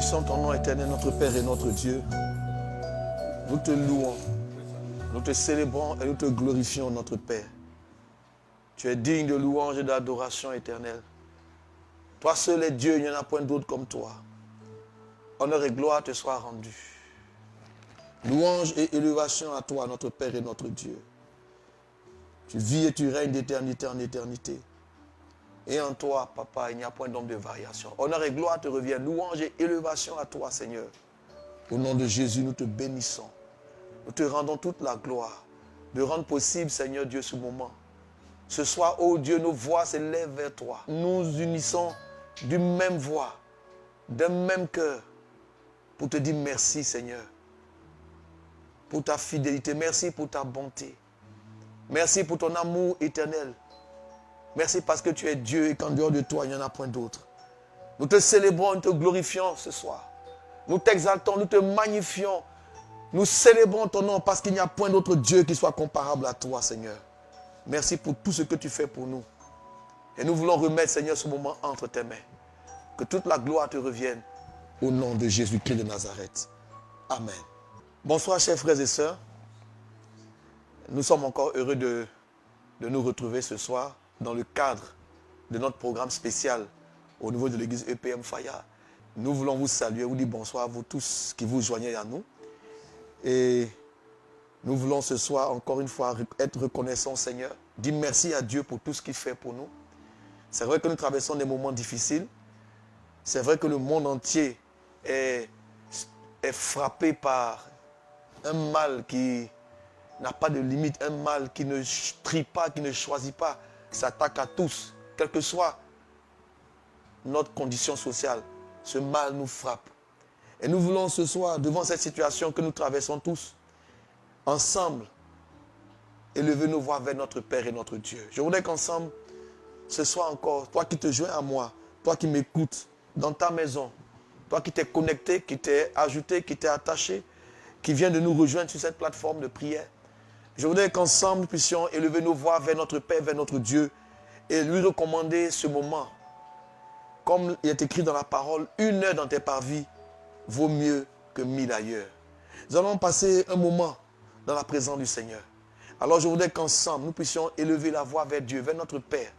bénissons ton nom éternel, notre Père et notre Dieu. Nous te louons, nous te célébrons et nous te glorifions, notre Père. Tu es digne de louange et d'adoration éternelle. Toi seul est Dieu, il n'y en a point d'autre comme toi. Honneur et gloire te soient rendus. Louange et élévation à toi, notre Père et notre Dieu. Tu vis et tu règnes d'éternité en éternité. Et en toi, Papa, il n'y a point d'ombre de variation. Honneur et gloire te reviennent. Louange et élévation à toi, Seigneur. Au nom de Jésus, nous te bénissons. Nous te rendons toute la gloire de rendre possible, Seigneur Dieu, ce moment. Ce soir, ô Dieu, nos voix s'élèvent vers toi. Nous unissons d'une même voix, d'un même cœur, pour te dire merci, Seigneur, pour ta fidélité. Merci pour ta bonté. Merci pour ton amour éternel. Merci parce que tu es Dieu et qu'en dehors de toi, il n'y en a point d'autre. Nous te célébrons, nous te glorifions ce soir. Nous t'exaltons, nous te magnifions. Nous célébrons ton nom parce qu'il n'y a point d'autre Dieu qui soit comparable à toi, Seigneur. Merci pour tout ce que tu fais pour nous. Et nous voulons remettre, Seigneur, ce moment entre tes mains. Que toute la gloire te revienne au nom de Jésus-Christ de Nazareth. Amen. Bonsoir, chers frères et sœurs. Nous sommes encore heureux de nous retrouver ce soir dans le cadre de notre programme spécial au niveau de l'église EPM Faya. Nous voulons vous saluer, vous dire bonsoir à vous tous qui vous joignez à nous. Et nous voulons ce soir encore une fois être reconnaissants, Seigneur. Dire merci à Dieu pour tout ce qu'il fait pour nous. C'est vrai que nous traversons des moments difficiles. C'est vrai que le monde entier est frappé par un mal qui n'a pas de limite, un mal qui ne trie pas, qui ne choisit pas, qui s'attaque à tous, quelle que soit notre condition sociale. Ce mal nous frappe. Et nous voulons ce soir, devant cette situation que nous traversons tous, ensemble, élever nos voix vers notre Père et notre Dieu. Je voudrais qu'ensemble, ce soir encore, toi qui te joins à moi, toi qui m'écoutes, dans ta maison, toi qui t'es connecté, qui t'es ajouté, qui t'es attaché, qui vient de nous rejoindre sur cette plateforme de prière, je voudrais qu'ensemble nous puissions élever nos voix vers notre Père, vers notre Dieu et lui recommander ce moment. Comme il est écrit dans la parole, 1 heure dans tes parvis vaut mieux que 1000 ailleurs. Nous allons passer un moment dans la présence du Seigneur. Alors je voudrais qu'ensemble nous puissions élever la voix vers Dieu, vers notre Père,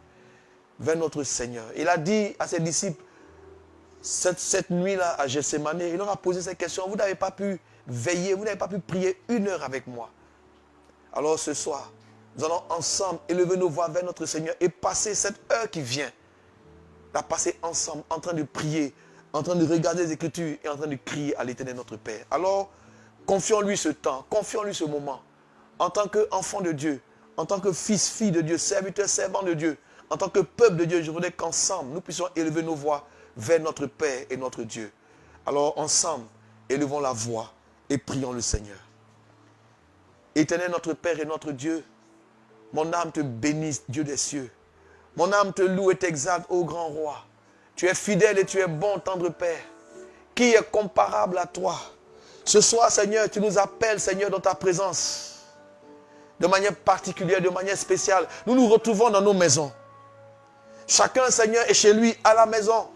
vers notre Seigneur. Il a dit à ses disciples, cette nuit-là à Gethsémane, il leur a posé cette question, vous n'avez pas pu veiller, vous n'avez pas pu prier 1 heure avec moi. Alors ce soir, nous allons ensemble élever nos voix vers notre Seigneur et passer cette heure qui vient, la passer ensemble, en train de prier, en train de regarder les Écritures et en train de crier à l'Éternel notre Père. Alors, confions-lui ce temps, confions-lui ce moment. En tant qu'enfant de Dieu, en tant que fils, fille de Dieu, serviteur, servant de Dieu, en tant que peuple de Dieu, je voudrais qu'ensemble, nous puissions élever nos voix vers notre Père et notre Dieu. Alors, ensemble, élevons la voix et prions le Seigneur. Éternel notre Père et notre Dieu, mon âme te bénisse, Dieu des cieux. Mon âme te loue et t'exalte, ô grand roi. Tu es fidèle et tu es bon, tendre Père. Qui est comparable à toi? Ce soir, Seigneur, tu nous appelles, Seigneur, dans ta présence. De manière particulière, de manière spéciale. Nous nous retrouvons dans nos maisons. Chacun, Seigneur, est chez lui, à la maison.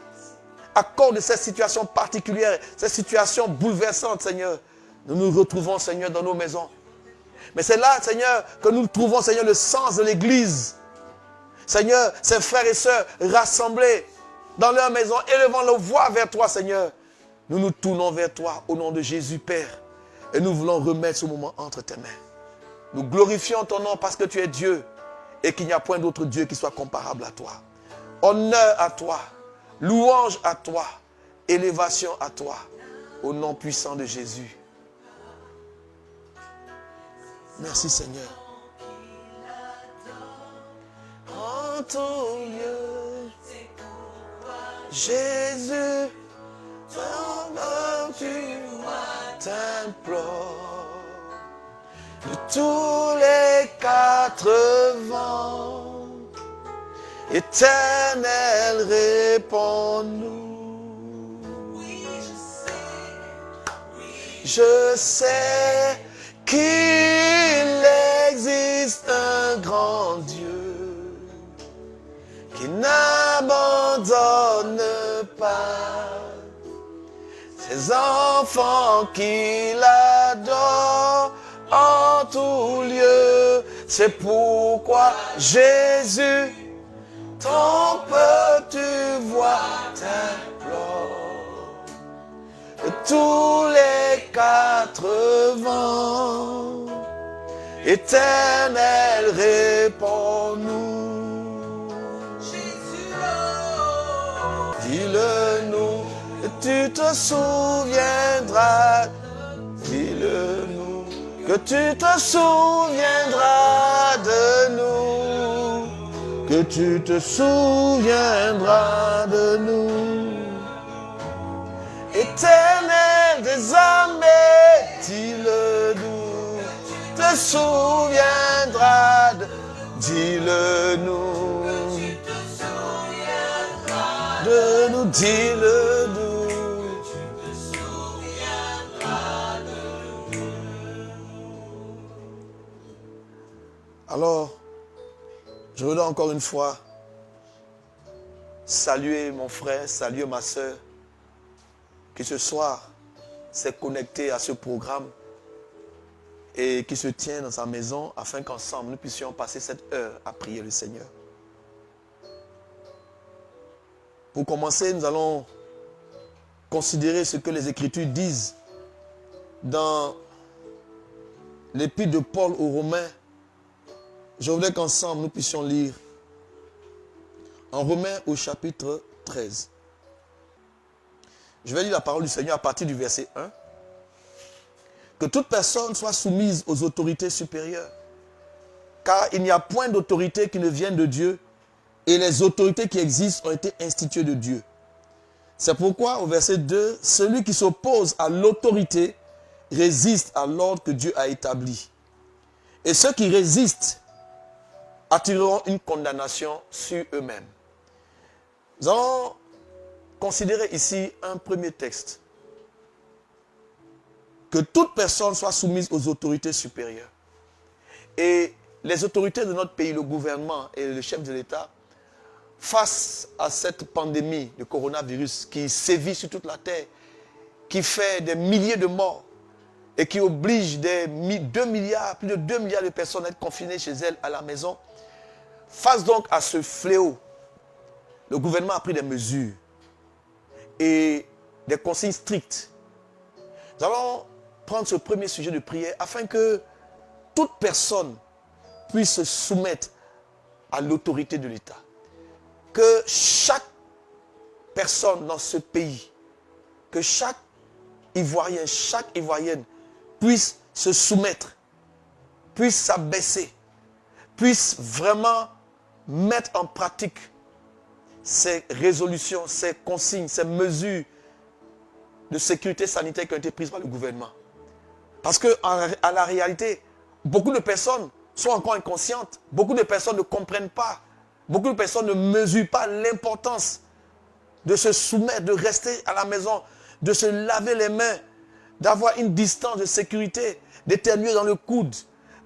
À cause de cette situation particulière, cette situation bouleversante, Seigneur, nous nous retrouvons, Seigneur, dans nos maisons. Mais c'est là, Seigneur, que nous trouvons, Seigneur, le sens de l'Église. Seigneur, ces frères et sœurs rassemblés dans leur maison, élevant leur voix vers toi, Seigneur. Nous nous tournons vers toi au nom de Jésus, Père. Et nous voulons remettre ce moment entre tes mains. Nous glorifions ton nom parce que tu es Dieu et qu'il n'y a point d'autre Dieu qui soit comparable à toi. Honneur à toi, louange à toi, élévation à toi, au nom puissant de Jésus. Merci Seigneur. En ton lieu, Jésus, ton nom tu t'implore. De tous les 4 vents, Éternel, réponds-nous. Je sais qu'il existe un grand Dieu qui n'abandonne pas les enfants qui l'adorent en tout lieu. C'est pourquoi Jésus, ton peuple, tu vois, t'implore. De tous les 4 vents, Éternel, réponds-nous. Jésus, dis-le-nous, que tu te souviendras. Dis-le-nous, que tu te souviendras de nous. Que tu te souviendras de nous. Éternel des armées, dis-le-nous, te souviendras de, dis-le-nous, de nous, dis-le-nous. Alors, je voudrais encore une fois saluer mon frère, saluer ma soeur, qui ce soir s'est connecté à ce programme et qui se tient dans sa maison afin qu'ensemble nous puissions passer cette heure à prier le Seigneur. Pour commencer, nous allons considérer ce que les Écritures disent dans l'épître de Paul aux Romains. Je voudrais qu'ensemble nous puissions lire en Romains au chapitre 13. Je vais lire la parole du Seigneur à partir du verset 1. Que toute personne soit soumise aux autorités supérieures. Car il n'y a point d'autorité qui ne vienne de Dieu et les autorités qui existent ont été instituées de Dieu. C'est pourquoi au verset 2, celui qui s'oppose à l'autorité résiste à l'ordre que Dieu a établi. Et ceux qui résistent attireront une condamnation sur eux-mêmes. Nous allons considérer ici un premier texte. Que toute personne soit soumise aux autorités supérieures. Et les autorités de notre pays, le gouvernement et le chef de l'État, face à cette pandémie de coronavirus qui sévit sur toute la terre, qui fait des milliers de morts et qui oblige plus de 2 milliards de personnes à être confinées chez elles à la maison, face donc à ce fléau, le gouvernement a pris des mesures et des consignes strictes. Nous allons prendre ce premier sujet de prière afin que toute personne puisse se soumettre à l'autorité de l'État. Que chaque personne dans ce pays, que chaque Ivoirien, chaque Ivoirienne puisse se soumettre, puisse s'abaisser, puisse vraiment mettre en pratique ces résolutions, ces consignes, ces mesures de sécurité sanitaire qui ont été prises par le gouvernement. Parce qu'à la réalité, beaucoup de personnes sont encore inconscientes. Beaucoup de personnes ne comprennent pas. Beaucoup de personnes ne mesurent pas l'importance de se soumettre, de rester à la maison, de se laver les mains, d'avoir une distance de sécurité, d'éternuer dans le coude.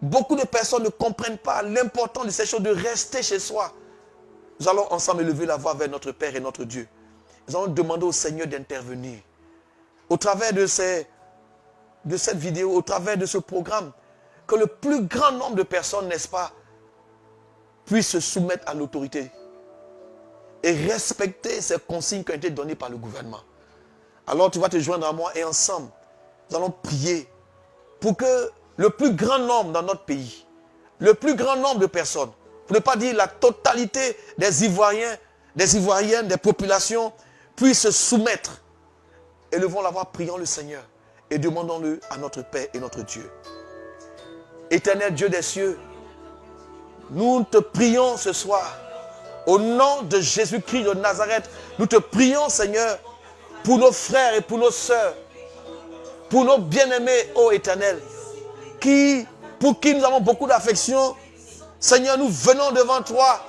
Beaucoup de personnes ne comprennent pas l'importance de ces choses, de rester chez soi. Nous allons ensemble élever la voix vers notre Père et notre Dieu. Nous allons demander au Seigneur d'intervenir. Au travers de cette vidéo, au travers de ce programme, que le plus grand nombre de personnes, n'est-ce pas, puissent se soumettre à l'autorité et respecter ces consignes qui ont été données par le gouvernement. Alors tu vas te joindre à moi et ensemble, nous allons prier pour que le plus grand nombre dans notre pays, le plus grand nombre de personnes, pour ne pas dire la totalité des Ivoiriens, des Ivoiriennes, des populations, puissent se soumettre. Élevons la voix, prions le Seigneur et demandons-le à notre Père et notre Dieu. Éternel Dieu des cieux, nous te prions ce soir, au nom de Jésus-Christ de Nazareth, nous te prions Seigneur, pour nos frères et pour nos sœurs, pour nos bien-aimés, ô Éternel, pour qui nous avons beaucoup d'affection. Seigneur, nous venons devant toi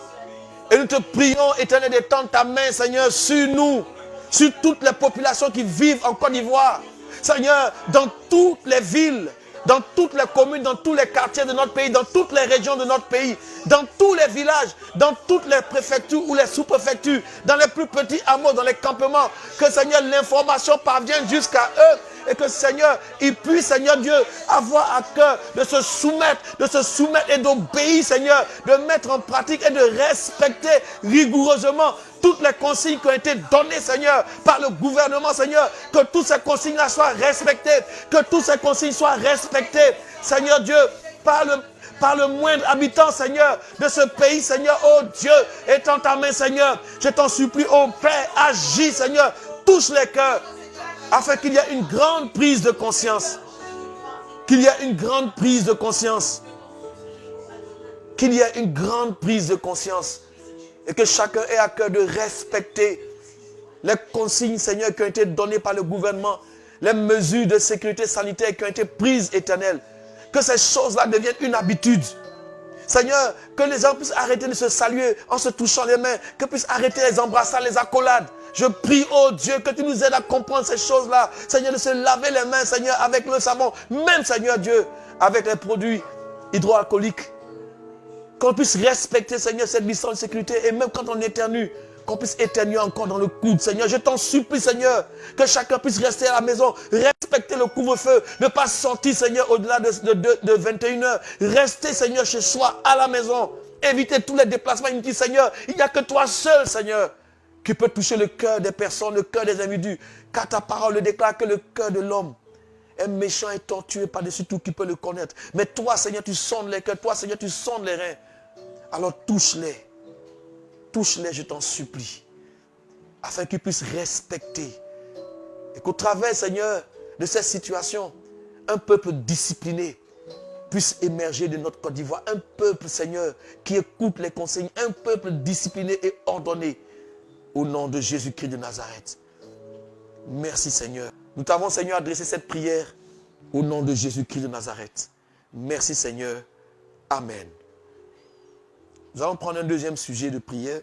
et nous te prions, Éternel, d'étendre ta main, Seigneur, sur nous, sur toutes les populations qui vivent en Côte d'Ivoire. Seigneur, dans toutes les villes dans toutes les communes, dans tous les quartiers de notre pays, dans toutes les régions de notre pays, dans tous les villages, dans toutes les préfectures ou les sous-préfectures, dans les plus petits hameaux, dans les campements, que Seigneur, l'information parvienne jusqu'à eux et que Seigneur, ils puissent, Seigneur Dieu, avoir à cœur de se soumettre et d'obéir, Seigneur, de mettre en pratique et de respecter rigoureusement toutes les consignes qui ont été données, Seigneur, par le gouvernement, Seigneur, que toutes ces consignes-là soient respectées, que toutes ces consignes soient respectées, Seigneur Dieu, par le moindre habitant, Seigneur, de ce pays, Seigneur, oh Dieu, est en ta main, Seigneur. Je t'en supplie, oh Père, agis, Seigneur, touche les cœurs, afin qu'il y ait une grande prise de conscience. Qu'il y ait une grande prise de conscience. Qu'il y ait une grande prise de conscience. Et que chacun ait à cœur de respecter les consignes, Seigneur, qui ont été données par le gouvernement, les mesures de sécurité sanitaire qui ont été prises, Éternel. Que ces choses-là deviennent une habitude. Seigneur, que les gens puissent arrêter de se saluer en se touchant les mains, que puissent arrêter les embrassades, les accolades. Je prie, oh Dieu, que tu nous aides à comprendre ces choses-là. Seigneur, de se laver les mains, Seigneur, avec le savon. Même, Seigneur Dieu, avec les produits hydroalcooliques. Qu'on puisse respecter, Seigneur, cette distance de sécurité. Et même quand on éternue, qu'on puisse éternuer encore dans le coude, Seigneur. Je t'en supplie, Seigneur, que chacun puisse rester à la maison, respecter le couvre-feu, ne pas sortir, Seigneur, au-delà de 21h. Rester, Seigneur, chez soi, à la maison. Éviter tous les déplacements inutiles, Seigneur. Il n'y a que toi seul, Seigneur, qui peut toucher le cœur des personnes, le cœur des individus. Car ta parole le déclare que le cœur de l'homme est méchant et tortueux par-dessus tout qui peut le connaître. Mais toi, Seigneur, tu sondes les cœurs. Toi, Seigneur, tu sondes les reins. Alors touche-les. Touche-les, je t'en supplie. Afin qu'ils puissent respecter. Et qu'au travers, Seigneur, de cette situation, un peuple discipliné puisse émerger de notre Côte d'Ivoire. Un peuple, Seigneur, qui écoute les consignes. Un peuple discipliné et ordonné. Au nom de Jésus-Christ de Nazareth. Merci, Seigneur. Nous t'avons, Seigneur, adressé cette prière au nom de Jésus-Christ de Nazareth. Merci, Seigneur. Amen. Nous allons prendre un deuxième sujet de prière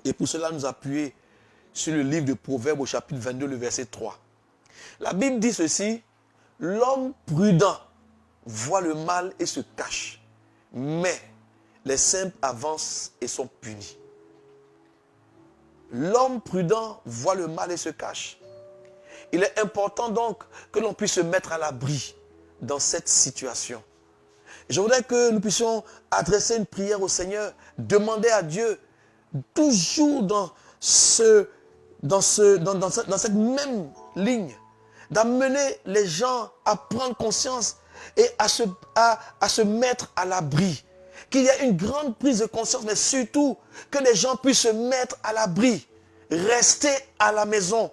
et pour cela nous appuyer sur le livre de Proverbes au chapitre 22, le verset 3. La Bible dit ceci: l'homme prudent voit le mal et se cache, mais les simples avancent et sont punis. L'homme prudent voit le mal et se cache. Il est important donc que l'on puisse se mettre à l'abri dans cette situation. Je voudrais que nous puissions adresser une prière au Seigneur, demander à Dieu, toujours dans cette même ligne, d'amener les gens à prendre conscience et à se mettre à l'abri. Qu'il y ait une grande prise de conscience, mais surtout que les gens puissent se mettre à l'abri, rester à la maison.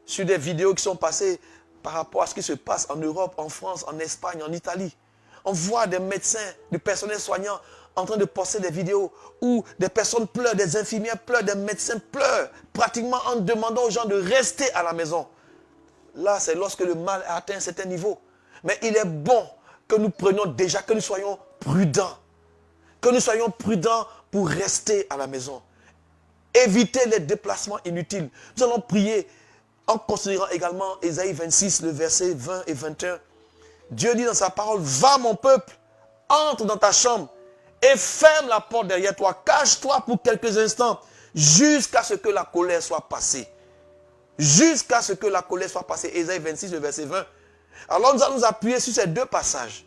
Sur des vidéos qui sont passées par rapport à ce qui se passe en Europe, en France, en Espagne, en Italie, on voit des médecins, du personnel soignant en train de poster des vidéos où des personnes pleurent, des infirmières pleurent, des médecins pleurent, pratiquement en demandant aux gens de rester à la maison. Là, c'est lorsque le mal a atteint un certain niveau. Mais il est bon que nous prenions déjà, que nous soyons prudents. Que nous soyons prudents pour rester à la maison. Éviter les déplacements inutiles. Nous allons prier en considérant également Ésaïe 26, le verset 20 et 21. Dieu dit dans sa parole: va mon peuple, entre dans ta chambre et ferme la porte derrière toi. Cache-toi pour quelques instants jusqu'à ce que la colère soit passée. Jusqu'à ce que la colère soit passée. Ésaïe 26, le verset 20. Alors nous allons nous appuyer sur ces deux passages.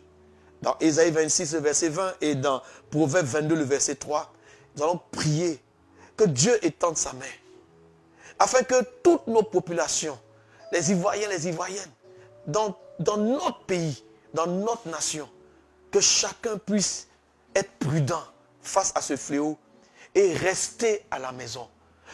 Dans Ésaïe 26, le verset 20 et dans Proverbe 22, le verset 3. Nous allons prier que Dieu étende sa main. Afin que toutes nos populations, les Ivoiriens, les Ivoiriennes, dans notre pays, dans notre nation, que chacun puisse être prudent face à ce fléau et rester à la maison.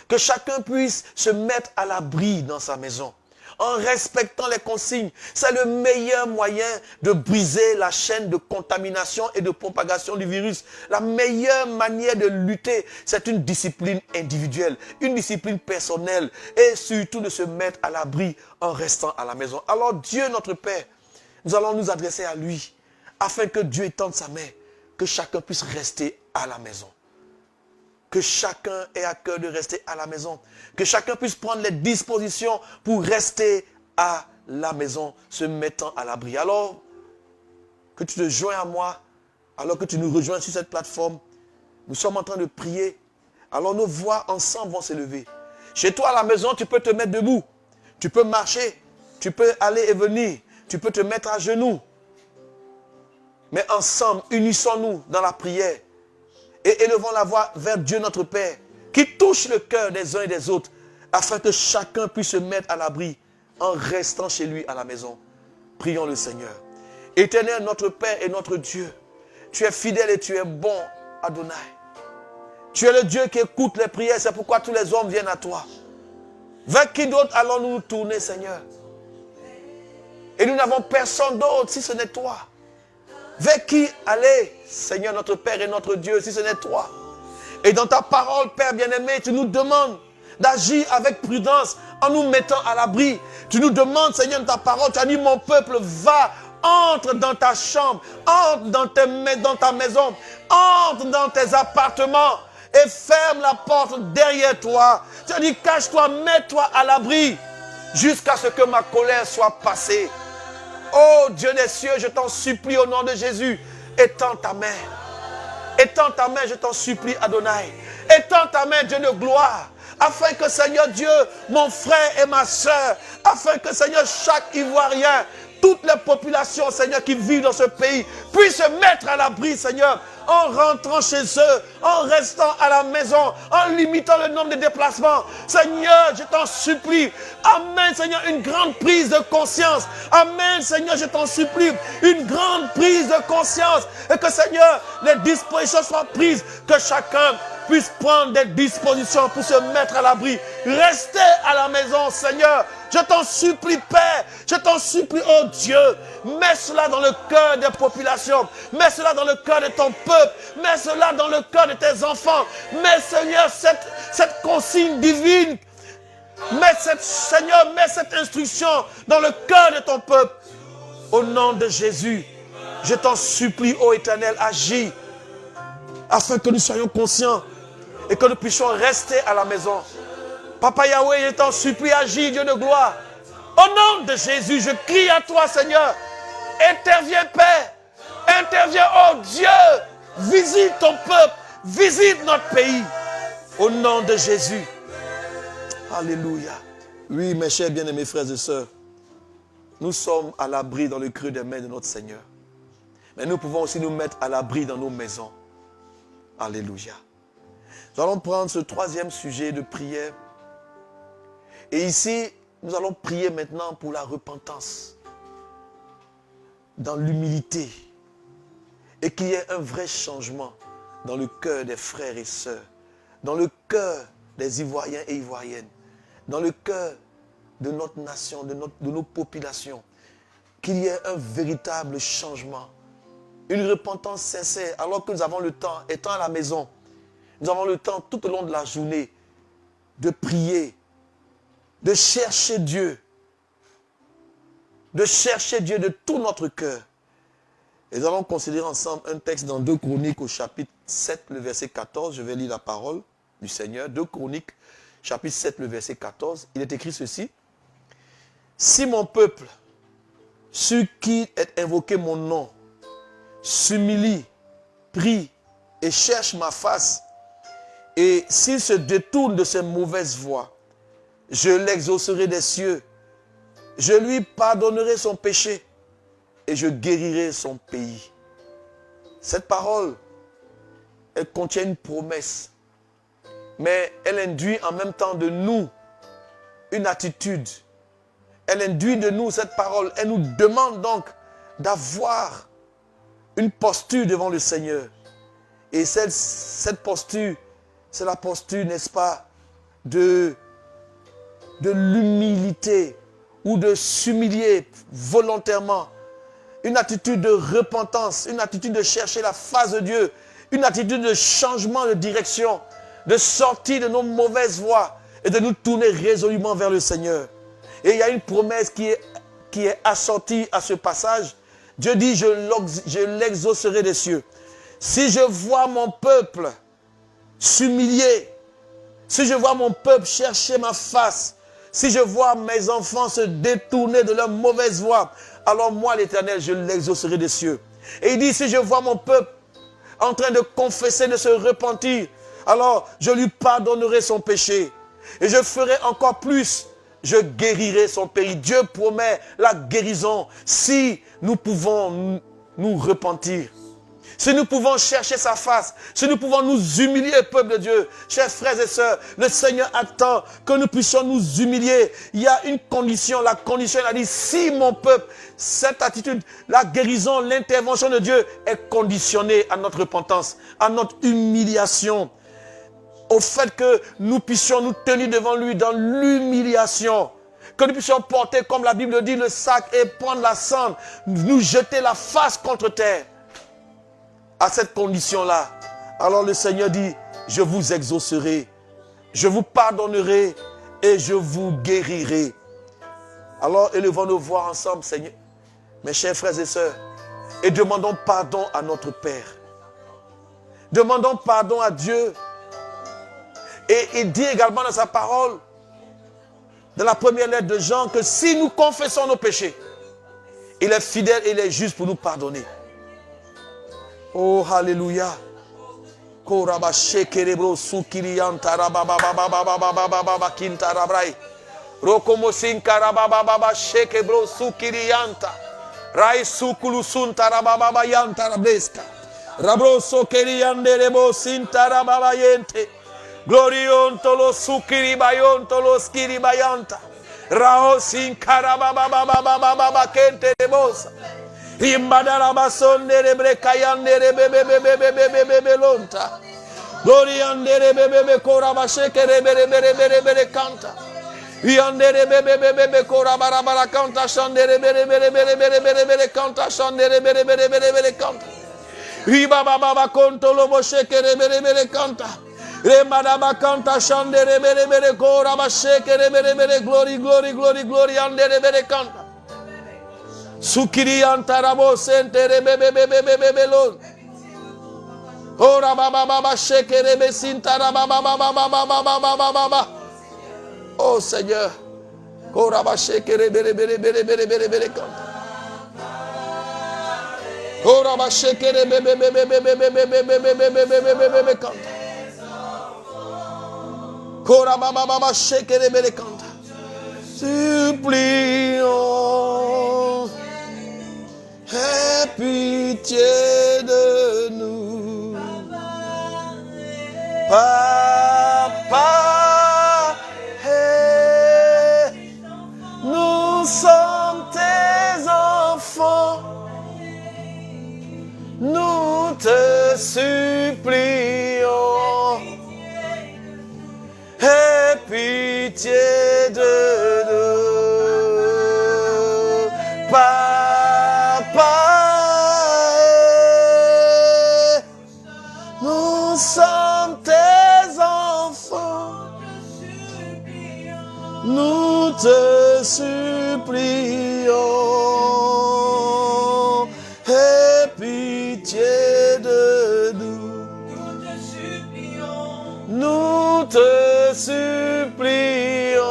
Que chacun puisse se mettre à l'abri dans sa maison en respectant les consignes. C'est le meilleur moyen de briser la chaîne de contamination et de propagation du virus. La meilleure manière de lutter, c'est une discipline individuelle, une discipline personnelle et surtout de se mettre à l'abri en restant à la maison. Alors Dieu notre Père, nous allons nous adresser à lui afin que Dieu étende sa main, que chacun puisse rester à la maison. Que chacun ait à cœur de rester à la maison. Que chacun puisse prendre les dispositions pour rester à la maison, se mettant à l'abri. Alors que tu te joins à moi, alors que tu nous rejoins sur cette plateforme, nous sommes en train de prier. Alors nos voix ensemble vont s'élever. Chez toi à la maison, tu peux te mettre debout. Tu peux marcher. Tu peux aller et venir. Tu peux te mettre à genoux. Mais ensemble, unissons-nous dans la prière. Et élevons la voix vers Dieu notre Père, qui touche le cœur des uns et des autres, afin que chacun puisse se mettre à l'abri en restant chez lui à la maison. Prions le Seigneur. Éternel, notre Père et notre Dieu, tu es fidèle et tu es bon, Adonai. Tu es le Dieu qui écoute les prières, c'est pourquoi tous les hommes viennent à toi. Vers qui d'autre allons-nous nous tourner, Seigneur? Et nous n'avons personne d'autre si ce n'est toi. Vers qui aller, Seigneur notre Père et notre Dieu, si ce n'est toi? Et dans ta parole, Père bien-aimé, tu nous demandes d'agir avec prudence en nous mettant à l'abri. Tu nous demandes, Seigneur, dans ta parole, tu as dit, mon peuple, va, entre dans ta chambre, entre dans ta maison, entre dans tes appartements et ferme la porte derrière toi. Tu as dit, cache-toi, mets-toi à l'abri jusqu'à ce que ma colère soit passée. Oh Dieu des cieux, je t'en supplie au nom de Jésus, étends ta main. Étends ta main, je t'en supplie, Adonai. Étends ta main, Dieu de gloire, afin que, Seigneur Dieu, mon frère et ma soeur, afin que, Seigneur, chaque Ivoirien, toutes les populations, Seigneur, qui vivent dans ce pays, puissent se mettre à l'abri, Seigneur, en rentrant chez eux, en restant à la maison, en limitant le nombre de déplacements. Seigneur, je t'en supplie. Amen, Seigneur, une grande prise de conscience. Amen, Seigneur, je t'en supplie. Une grande prise de conscience. Et que, Seigneur, les dispositions soient prises. Que chacun puisse prendre des dispositions pour se mettre à l'abri. Restez à la maison, Seigneur. Je t'en supplie, Père. Je t'en supplie, oh Dieu. Mets cela dans le cœur des populations. Mets cela dans le cœur de ton peuple. Mets cela dans le cœur de tes enfants. Mets, Seigneur, cette consigne divine. Seigneur, mets cette instruction dans le cœur de ton peuple. Au nom de Jésus, je t'en supplie, ô Éternel, agis. Afin que nous soyons conscients et que nous puissions rester à la maison. Papa Yahweh, je t'en supplie, agis, Dieu de gloire. Au nom de Jésus, je crie à toi, Seigneur. Interviens, Père. Interviens, oh Dieu. Visite ton peuple. Visite notre pays. Au nom de Jésus. Alléluia. Oui, mes chers bien-aimés frères et sœurs, nous sommes à l'abri dans le creux des mains de notre Seigneur. Mais nous pouvons aussi nous mettre à l'abri dans nos maisons. Alléluia. Nous allons prendre ce troisième sujet de prière. Et ici, nous allons prier maintenant pour la repentance. Dans l'humilité. Et qu'il y ait un vrai changement dans le cœur des frères et sœurs. Dans le cœur des Ivoiriens et Ivoiriennes. Dans le cœur de notre nation, de nos populations. Qu'il y ait un véritable changement. Une repentance sincère, alors que nous avons le temps, étant à la maison, nous avons le temps tout au long de la journée de prier, de chercher Dieu de tout notre cœur. Et nous allons considérer ensemble un texte dans 2 Chroniques au chapitre 7, le verset 14. Je vais lire la parole du Seigneur. 2 Chroniques, chapitre 7, le verset 14. Il est écrit ceci. Si mon peuple, sur qui est invoqué mon nom, s'humilie, prie et cherche ma face, et s'il se détourne de ses mauvaises voies, je l'exaucerai des cieux, je lui pardonnerai son péché et je guérirai son pays. Cette parole, elle contient une promesse, mais elle induit en même temps de nous une attitude. Elle induit de nous cette parole. Elle nous demande donc d'avoir une posture devant le Seigneur. Et cette posture, c'est la posture, n'est-ce pas, de l'humilité ou de s'humilier volontairement. Une attitude de repentance, une attitude de chercher la face de Dieu, une attitude de changement de direction, de sortir de nos mauvaises voies et de nous tourner résolument vers le Seigneur. Et il y a une promesse qui est assortie à ce passage. Dieu dit, je l'exaucerai des cieux. Si je vois mon peuple s'humilier, si je vois mon peuple chercher ma face, Si je vois mes enfants se détourner de leur mauvaise voie, alors moi, l'Éternel, je l'exaucerai des cieux. Et il dit, si je vois mon peuple en train de confesser, de se repentir, alors je lui pardonnerai son péché. Et je ferai encore plus, je guérirai son pays. Dieu promet la guérison si nous pouvons nous repentir. Si nous pouvons chercher sa face, si nous pouvons nous humilier, peuple de Dieu, chers frères et sœurs, le Seigneur attend que nous puissions nous humilier. Il y a une condition, la condition, il a dit, si mon peuple, cette attitude, la guérison, l'intervention de Dieu est conditionnée à notre repentance, à notre humiliation, au fait que nous puissions nous tenir devant lui dans l'humiliation, que nous puissions porter, comme la Bible dit, le sac et prendre la cendre, nous jeter la face contre terre. À cette condition-là, alors le Seigneur dit, je vous exaucerai, je vous pardonnerai et je vous guérirai. Alors élevons nos voix ensemble, Seigneur, mes chers frères et sœurs, et demandons pardon à notre Père. Demandons pardon à Dieu. Et il dit également dans sa parole, dans la première lettre de Jean, que si nous confessons nos péchés, il est fidèle et il est juste pour nous pardonner. Oh, alléluia. Koraba shekerebro sukiriyanta rabababababababababa kintarabrai. Rokomosin karabababa shekebro sukiriyanta. Rai sukulu suntarabababa yantarableska. Rabro sokeriyande rebo sintarababayente. Gloriontolo sukiribayonto skiribayanta. Rao sin karababababababa kente rebosa. Imbadara sondere brekayandere bebe lonta. Gloriandere bebe korabasheke bere kanta. Yandere bebe korabara kanta shandere bere kanta shandere bere kanta. Riba baba konto lobo sheke bere kanta. Remadaba kanta shandere bere korabasheke bere glory andere bere kanta. Sukiri antarabo sentere bebe lon. Ora baba shekere besintara baba. Oh Seigneur. Ora ba shekere bere kanta. Ora ba shekere bebe kanta. Ora baba shekere bere kanta. Supplions. Aie pitié de nous, Papa, nous sommes tes enfants, nous te supplions, aie pitié de nous, Papa. Nous sommes tes enfants, nous te supplions, aie pitié de nous, nous te supplions,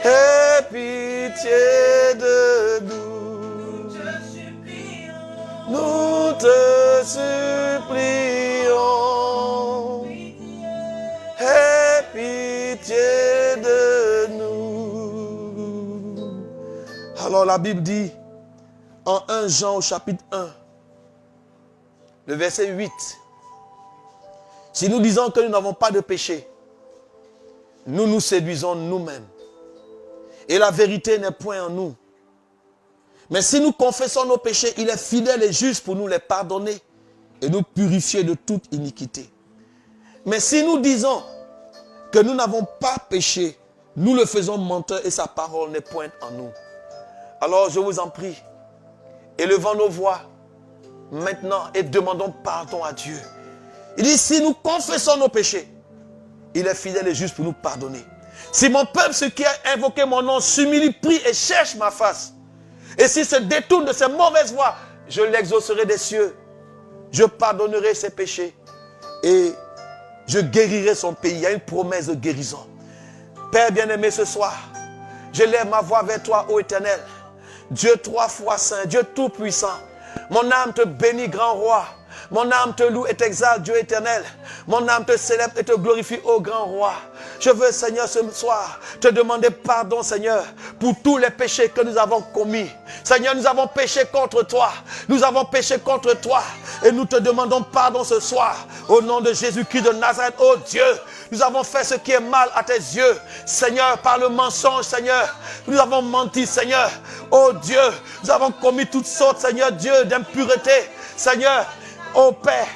aie pitié de nous, nous te supplions, aie pitié de nous. Alors la Bible dit en 1 Jean au chapitre 1, le verset 8, si nous disons que nous n'avons pas de péché, nous nous séduisons nous-mêmes. Et la vérité n'est point en nous. Mais si nous confessons nos péchés, il est fidèle et juste pour nous les pardonner et nous purifier de toute iniquité. Mais si nous disons que nous n'avons pas péché, nous le faisons menteur et sa parole n'est point en nous. Alors je vous en prie, élevons nos voix maintenant et demandons pardon à Dieu. Il dit, si nous confessons nos péchés, il est fidèle et juste pour nous pardonner. Si mon peuple, ce qui a invoqué mon nom, s'humilie, prie et cherche ma face, et s'il se détourne de ses mauvaises voies, je l'exaucerai des cieux, je pardonnerai ses péchés et je guérirai son pays. Il y a une promesse de guérison. Père bien-aimé, ce soir, je lève ma voix vers toi, ô Éternel. Dieu 3 fois saint, Dieu tout-puissant. Mon âme te bénit, grand roi. Mon âme te loue et t'exalte, Dieu éternel. Mon âme te célèbre et te glorifie, ô grand roi. Je veux, Seigneur, ce soir, te demander pardon, Seigneur, pour tous les péchés que nous avons commis. Seigneur, nous avons péché contre toi. Nous avons péché contre toi. Et nous te demandons pardon ce soir. Au nom de Jésus-Christ de Nazareth, ô Dieu. Nous avons fait ce qui est mal à tes yeux. Seigneur, par le mensonge, Seigneur. Nous avons menti, Seigneur. Ô Dieu, nous avons commis toutes sortes, Seigneur Dieu, d'impuretés. Seigneur, ô Père,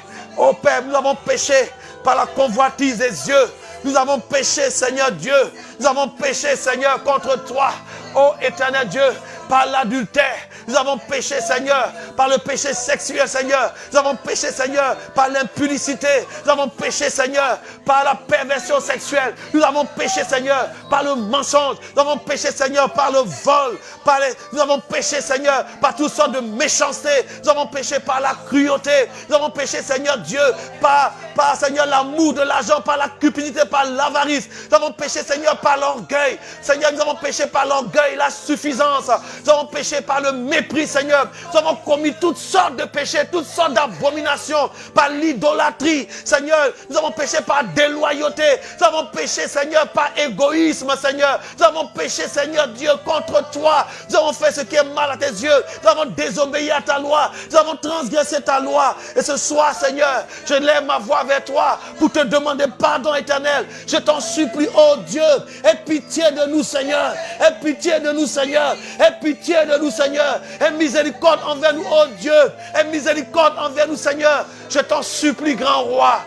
nous avons péché par la convoitise des yeux. Nous avons péché, Seigneur Dieu. Nous avons péché, Seigneur, contre toi. Ô éternel Dieu, par l'adultère. Nous avons péché, Seigneur, par le péché sexuel, Seigneur. Nous avons péché, Seigneur, par l'impudicité. Nous avons péché, Seigneur, par la perversion sexuelle. Nous avons péché, Seigneur, par le mensonge. Nous avons péché, Seigneur, par le vol. Nous avons péché, Seigneur, par toutes sortes de méchanceté. Nous avons péché par la cruauté. Nous avons péché, Seigneur Dieu, par Seigneur, l'amour de l'argent, par la cupidité, par l'avarice. Nous avons péché, Seigneur, par l'orgueil. Seigneur, nous avons péché par l'orgueil, la suffisance. Nous avons péché par le mépris, Seigneur. Nous avons commis toutes sortes de péchés, toutes sortes d'abominations, par l'idolâtrie. Seigneur, nous avons péché par déloyauté. Nous avons péché, Seigneur, par égoïsme, Seigneur. Nous avons péché, Seigneur Dieu, contre toi. Nous avons fait ce qui est mal à tes yeux. Nous avons désobéi à ta loi. Nous avons transgressé ta loi. Et ce soir, Seigneur, je lève ma voix vers toi pour te demander pardon éternel. Je t'en supplie, oh Dieu, aie pitié de nous, Seigneur. Aie pitié de nous, Seigneur. Aie pitié de nous, Seigneur. Aie miséricorde envers nous, oh Dieu. Aie miséricorde envers nous, Seigneur. Je t'en supplie, grand roi.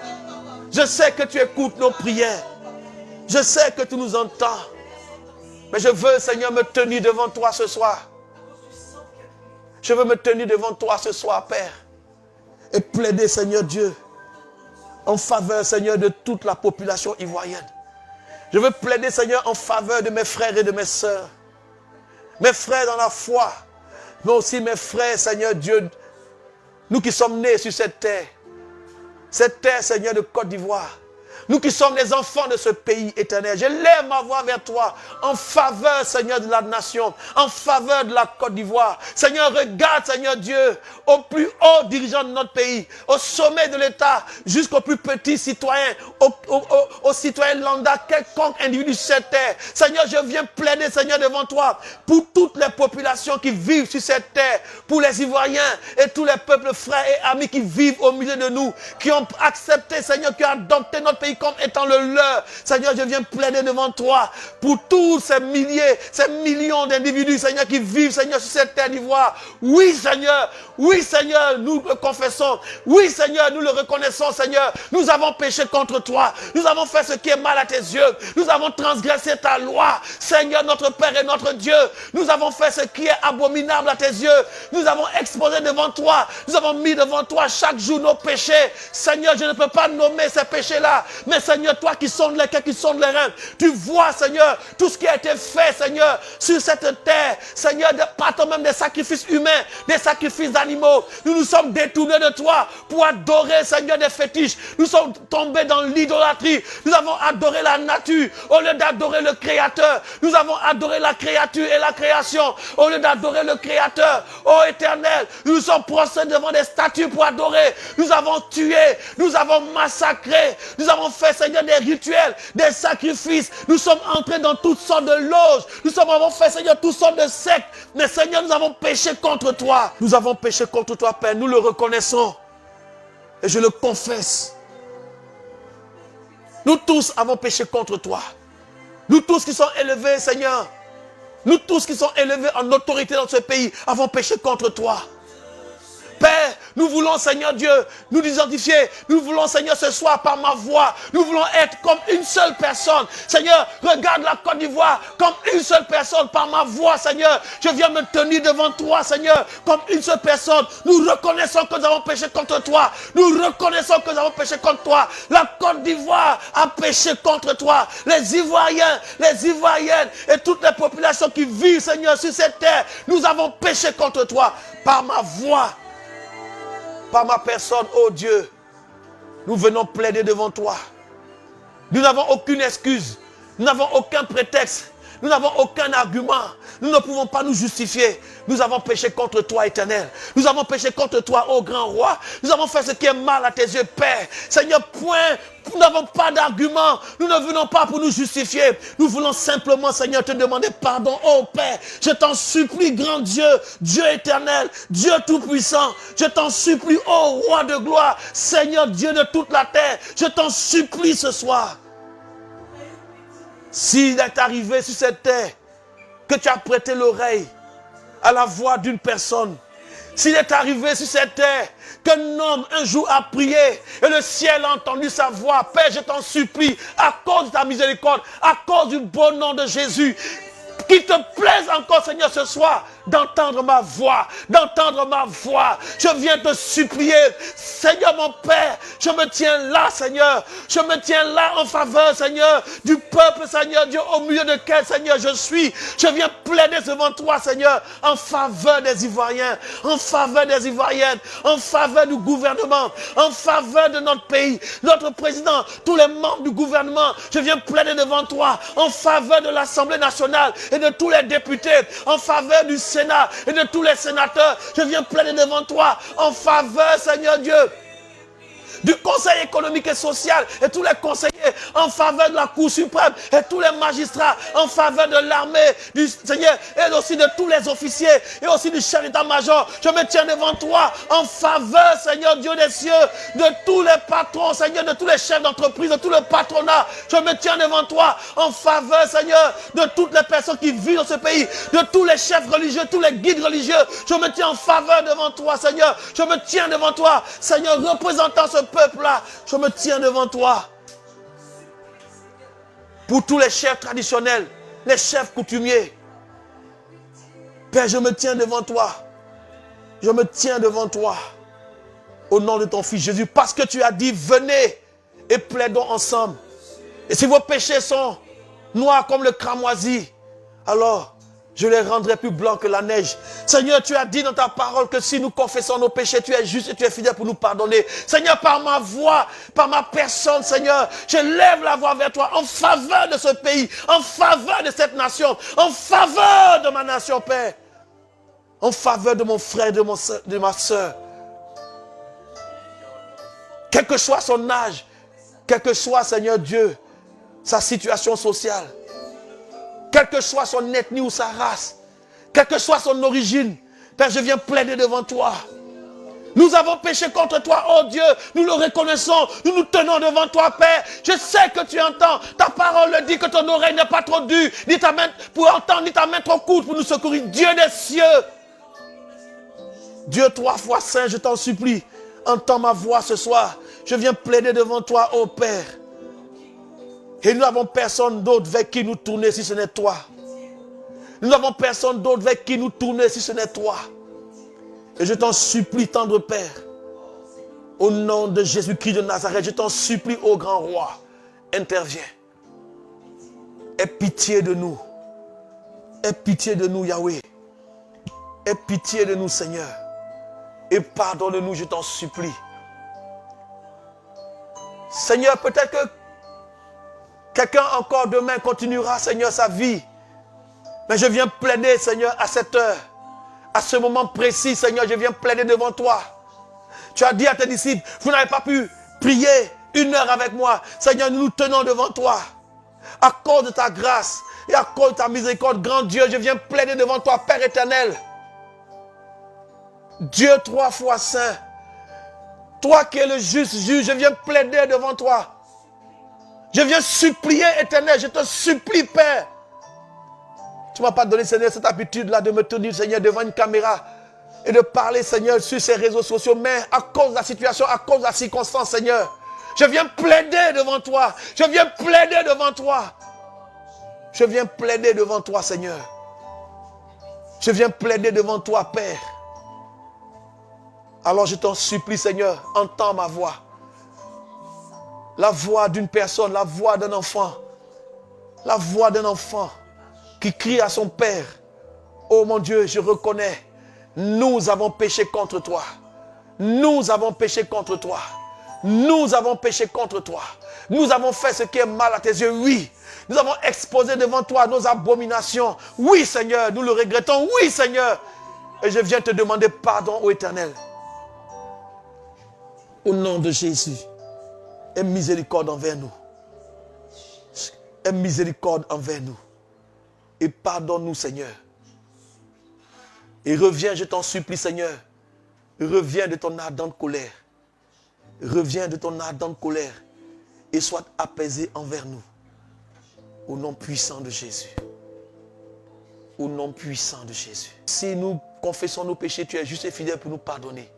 Je sais que tu écoutes nos prières. Je sais que tu nous entends. Mais je veux, Seigneur, me tenir devant toi ce soir. Je veux me tenir devant toi ce soir, Père. Et plaider, Seigneur Dieu, en faveur, Seigneur, de toute la population ivoirienne. Je veux plaider, Seigneur, en faveur de mes frères et de mes sœurs. Mes frères dans la foi, mais aussi mes frères, Seigneur Dieu, nous qui sommes nés sur cette terre, Seigneur, de Côte d'Ivoire. Nous qui sommes les enfants de ce pays éternel, je lève ma voix vers toi en faveur, Seigneur, de la nation, en faveur de la Côte d'Ivoire. Seigneur, regarde, Seigneur Dieu, au plus haut dirigeant de notre pays, au sommet de l'État, jusqu'au plus petit citoyen, au citoyen lambda, quelconque individu sur cette terre. Seigneur, je viens plaider, Seigneur, devant toi, pour toutes les populations qui vivent sur cette terre, pour les Ivoiriens et tous les peuples frères et amis qui vivent au milieu de nous, qui ont accepté, Seigneur, qui ont adopté notre pays comme étant le leur. Seigneur, je viens plaider devant toi pour tous ces milliers, ces millions d'individus, Seigneur, qui vivent, Seigneur, sur cette terre d'Ivoire. Oui, Seigneur, nous le confessons. Oui, Seigneur, nous le reconnaissons, Seigneur. Nous avons péché contre toi. Nous avons fait ce qui est mal à tes yeux. Nous avons transgressé ta loi. Seigneur, notre Père et notre Dieu. Nous avons fait ce qui est abominable à tes yeux. Nous avons exposé devant toi. Nous avons mis devant toi chaque jour nos péchés. Seigneur, je ne peux pas nommer ces péchés-là. Mais Seigneur, toi qui sondes les cœurs, qui sondes les reins, tu vois, Seigneur, tout ce qui a été fait, Seigneur, sur cette terre. Seigneur, par toi-même des sacrifices humains, des sacrifices d'animaux. Nous nous sommes détournés de toi pour adorer, Seigneur, des fétiches. Nous sommes tombés dans l'idolâtrie. Nous avons adoré la nature au lieu d'adorer le Créateur. Nous avons adoré la créature et la création au lieu d'adorer le Créateur. Ô Éternel, nous nous sommes prostrés devant des statues pour adorer. Nous avons tué, nous avons massacré, nous avons fait, Seigneur, des rituels, des sacrifices. Nous sommes entrés dans toutes sortes de loges. Nous avons fait, Seigneur, toutes sortes de sectes. Mais Seigneur, nous avons péché contre toi. Nous avons péché contre toi, Père. Nous le reconnaissons. Et je le confesse. Nous tous avons péché contre toi. Nous tous qui sommes élevés, Seigneur. Nous tous qui sommes élevés en autorité dans ce pays avons péché contre toi. Père, nous voulons, Seigneur Dieu, nous identifier. Nous voulons, Seigneur, ce soir, par ma voix, nous voulons être comme une seule personne. Seigneur, regarde la Côte d'Ivoire comme une seule personne, par ma voix, Seigneur. Je viens me tenir devant toi, Seigneur, comme une seule personne. Nous reconnaissons que nous avons péché contre toi. Nous reconnaissons que nous avons péché contre toi. La Côte d'Ivoire a péché contre toi. Les Ivoiriens, les Ivoiriennes et toutes les populations qui vivent, Seigneur, sur cette terre, nous avons péché contre toi. Par ma voix, par ma personne, oh Dieu, nous venons plaider devant toi. Nous n'avons aucune excuse. Nous n'avons aucun prétexte. Nous n'avons aucun argument. Nous ne pouvons pas nous justifier. Nous avons péché contre toi, Éternel. Nous avons péché contre toi, ô grand roi. Nous avons fait ce qui est mal à tes yeux, Père. Seigneur, point. Nous n'avons pas d'argument. Nous ne venons pas pour nous justifier. Nous voulons simplement, Seigneur, te demander pardon, ô Père. Je t'en supplie, grand Dieu, Dieu éternel, Dieu tout-puissant. Je t'en supplie, ô roi de gloire, Seigneur Dieu de toute la terre. Je t'en supplie ce soir. S'il est arrivé sur cette terre que tu as prêté l'oreille à la voix d'une personne, s'il est arrivé sur cette terre qu'un homme un jour a prié et le ciel a entendu sa voix, Père, je t'en supplie, à cause de ta miséricorde, à cause du beau nom de Jésus, qu'il te plaise encore, Seigneur, ce soir, d'entendre ma voix, d'entendre ma voix. Je viens te supplier, Seigneur mon Père, je me tiens là, Seigneur. Je me tiens là en faveur, Seigneur, du peuple, Seigneur Dieu, au milieu de quel, Seigneur, je suis. Je viens plaider devant toi, Seigneur, en faveur des Ivoiriens, en faveur des Ivoiriennes, en faveur du gouvernement, en faveur de notre pays, notre président, tous les membres du gouvernement. Je viens plaider devant toi en faveur de l'Assemblée nationale et de tous les députés, en faveur du Sénat et de tous les sénateurs. Je viens plaider devant toi en faveur, Seigneur Dieu, du Conseil économique et social et tous les conseillers, en faveur de la Cour suprême et tous les magistrats, en faveur de l'armée du Seigneur et aussi de tous les officiers et aussi du chef d'état-major. Je me tiens devant toi en faveur, Seigneur Dieu des cieux, de tous les patrons, Seigneur, de tous les chefs d'entreprise, de tout le patronat. Je me tiens devant toi en faveur, Seigneur, de toutes les personnes qui vivent dans ce pays, de tous les chefs religieux, tous les guides religieux. Je me tiens en faveur devant toi, Seigneur. Je me tiens devant toi, Seigneur, représentant ce peuple-là. Je me tiens devant toi pour tous les chefs traditionnels, les chefs coutumiers. Père, je me tiens devant toi. Je me tiens devant toi au nom de ton Fils Jésus, parce que tu as dit, venez et plaidons ensemble. Et si vos péchés sont noirs comme le cramoisi, alors je les rendrai plus blancs que la neige. Seigneur, tu as dit dans ta parole que si nous confessons nos péchés, tu es juste et tu es fidèle pour nous pardonner. Seigneur, par ma voix, par ma personne, Seigneur, je lève la voix vers toi en faveur de ce pays, en faveur de cette nation, en faveur de ma nation, Père, en faveur de mon frère, de ma soeur. Quel que soit son âge, quel que soit, Seigneur Dieu, sa situation sociale, quelle que soit son ethnie ou sa race, quelle que soit son origine, Père, je viens plaider devant toi. Nous avons péché contre toi, oh Dieu, nous le reconnaissons, nous nous tenons devant toi, Père. Je sais que tu entends, ta parole le dit, que ton oreille n'est pas trop dure, ni ta main pour entendre, ni ta main trop courte pour nous secourir. Dieu des cieux, Dieu 3 fois saint, je t'en supplie, entends ma voix ce soir. Je viens plaider devant toi, oh Père. Et nous n'avons personne d'autre vers qui nous tourner si ce n'est toi. Nous n'avons personne d'autre vers qui nous tourner si ce n'est toi. Et je t'en supplie, tendre Père, au nom de Jésus-Christ de Nazareth, je t'en supplie, ô grand roi, interviens. Aie pitié de nous. Aie pitié de nous, Yahweh. Aie pitié de nous, Seigneur. Et pardonne-nous, je t'en supplie. Seigneur, peut-être que quelqu'un encore demain continuera, Seigneur, sa vie. Mais je viens plaider, Seigneur, à cette heure, à ce moment précis, Seigneur, je viens plaider devant toi. Tu as dit à tes disciples, vous n'avez pas pu prier 1 heure avec moi. Seigneur, nous nous tenons devant toi. À cause de ta grâce et à cause de ta miséricorde, grand Dieu, je viens plaider devant toi, Père éternel. Dieu 3 fois saint. Toi qui es le juste juge, je viens plaider devant toi. Je viens supplier, éternel, je te supplie, Père. Tu ne m'as pas donné, Seigneur, cette habitude-là de me tenir, Seigneur, devant une caméra et de parler, Seigneur, sur ces réseaux sociaux. Mais à cause de la situation, à cause de la circonstance, Seigneur, je viens plaider devant toi. Je viens plaider devant toi. Je viens plaider devant toi, Seigneur. Je viens plaider devant toi, Père. Alors je t'en supplie, Seigneur, entends ma voix. La voix d'une personne, la voix d'un enfant. La voix d'un enfant qui crie à son Père. Oh mon Dieu, je reconnais, nous avons péché contre toi. Nous avons péché contre toi. Nous avons péché contre toi. Nous avons fait ce qui est mal à tes yeux, oui. Nous avons exposé devant toi nos abominations. Oui, Seigneur, nous le regrettons. Oui, Seigneur. Et je viens te demander pardon, ô Éternel. Au nom de Jésus, aie miséricorde envers nous. Aie miséricorde envers nous. Et pardonne-nous, Seigneur. Et reviens, je t'en supplie, Seigneur. Reviens de ton ardente colère. Reviens de ton ardente colère. Et sois apaisé envers nous. Au nom puissant de Jésus. Au nom puissant de Jésus. Si nous confessons nos péchés, tu es juste et fidèle pour nous pardonner.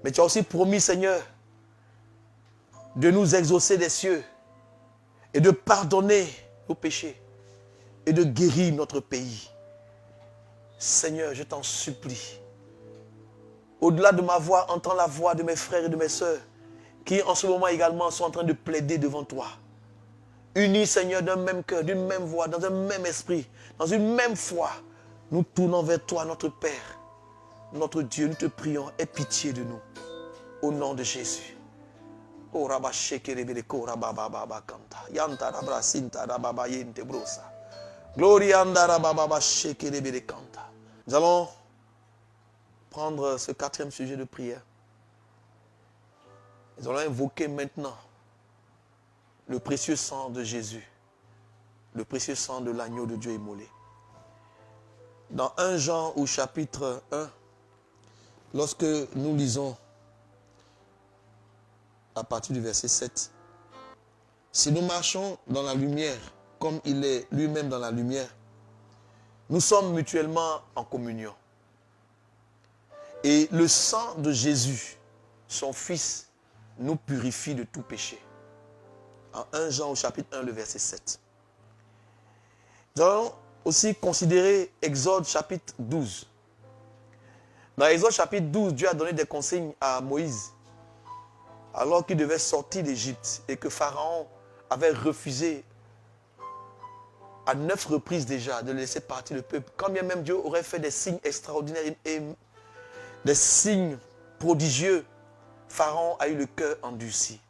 Mais tu as aussi promis, Seigneur, de nous exaucer des cieux et de pardonner nos péchés et de guérir notre pays. Seigneur, je t'en supplie. Au-delà de ma voix, entends la voix de mes frères et de mes sœurs qui en ce moment également sont en train de plaider devant toi. Unis, Seigneur, d'un même cœur, d'une même voix, dans un même esprit, dans une même foi, nous tournons vers toi, notre Père, notre Dieu. Nous te prions, aie pitié de nous. Au nom de Jésus. Nous allons prendre ce 4e sujet de prière. Nous allons invoquer maintenant le précieux sang de Jésus, le précieux sang de l'agneau de Dieu immolé. Dans 1 Jean au chapitre 1, lorsque nous lisons à partir du verset 7, si nous marchons dans la lumière, comme il est lui-même dans la lumière, nous sommes mutuellement en communion. Et le sang de Jésus, son Fils, nous purifie de tout péché. En 1 Jean au chapitre 1, le verset 7. Nous allons aussi considérer Exode chapitre 12. Dans Exode chapitre 12, Dieu a donné des consignes à Moïse alors qu'il devait sortir d'Égypte et que Pharaon avait refusé à 9 reprises déjà de laisser partir le peuple. Quand bien même Dieu aurait fait des signes extraordinaires et des signes prodigieux, Pharaon a eu le cœur endurci.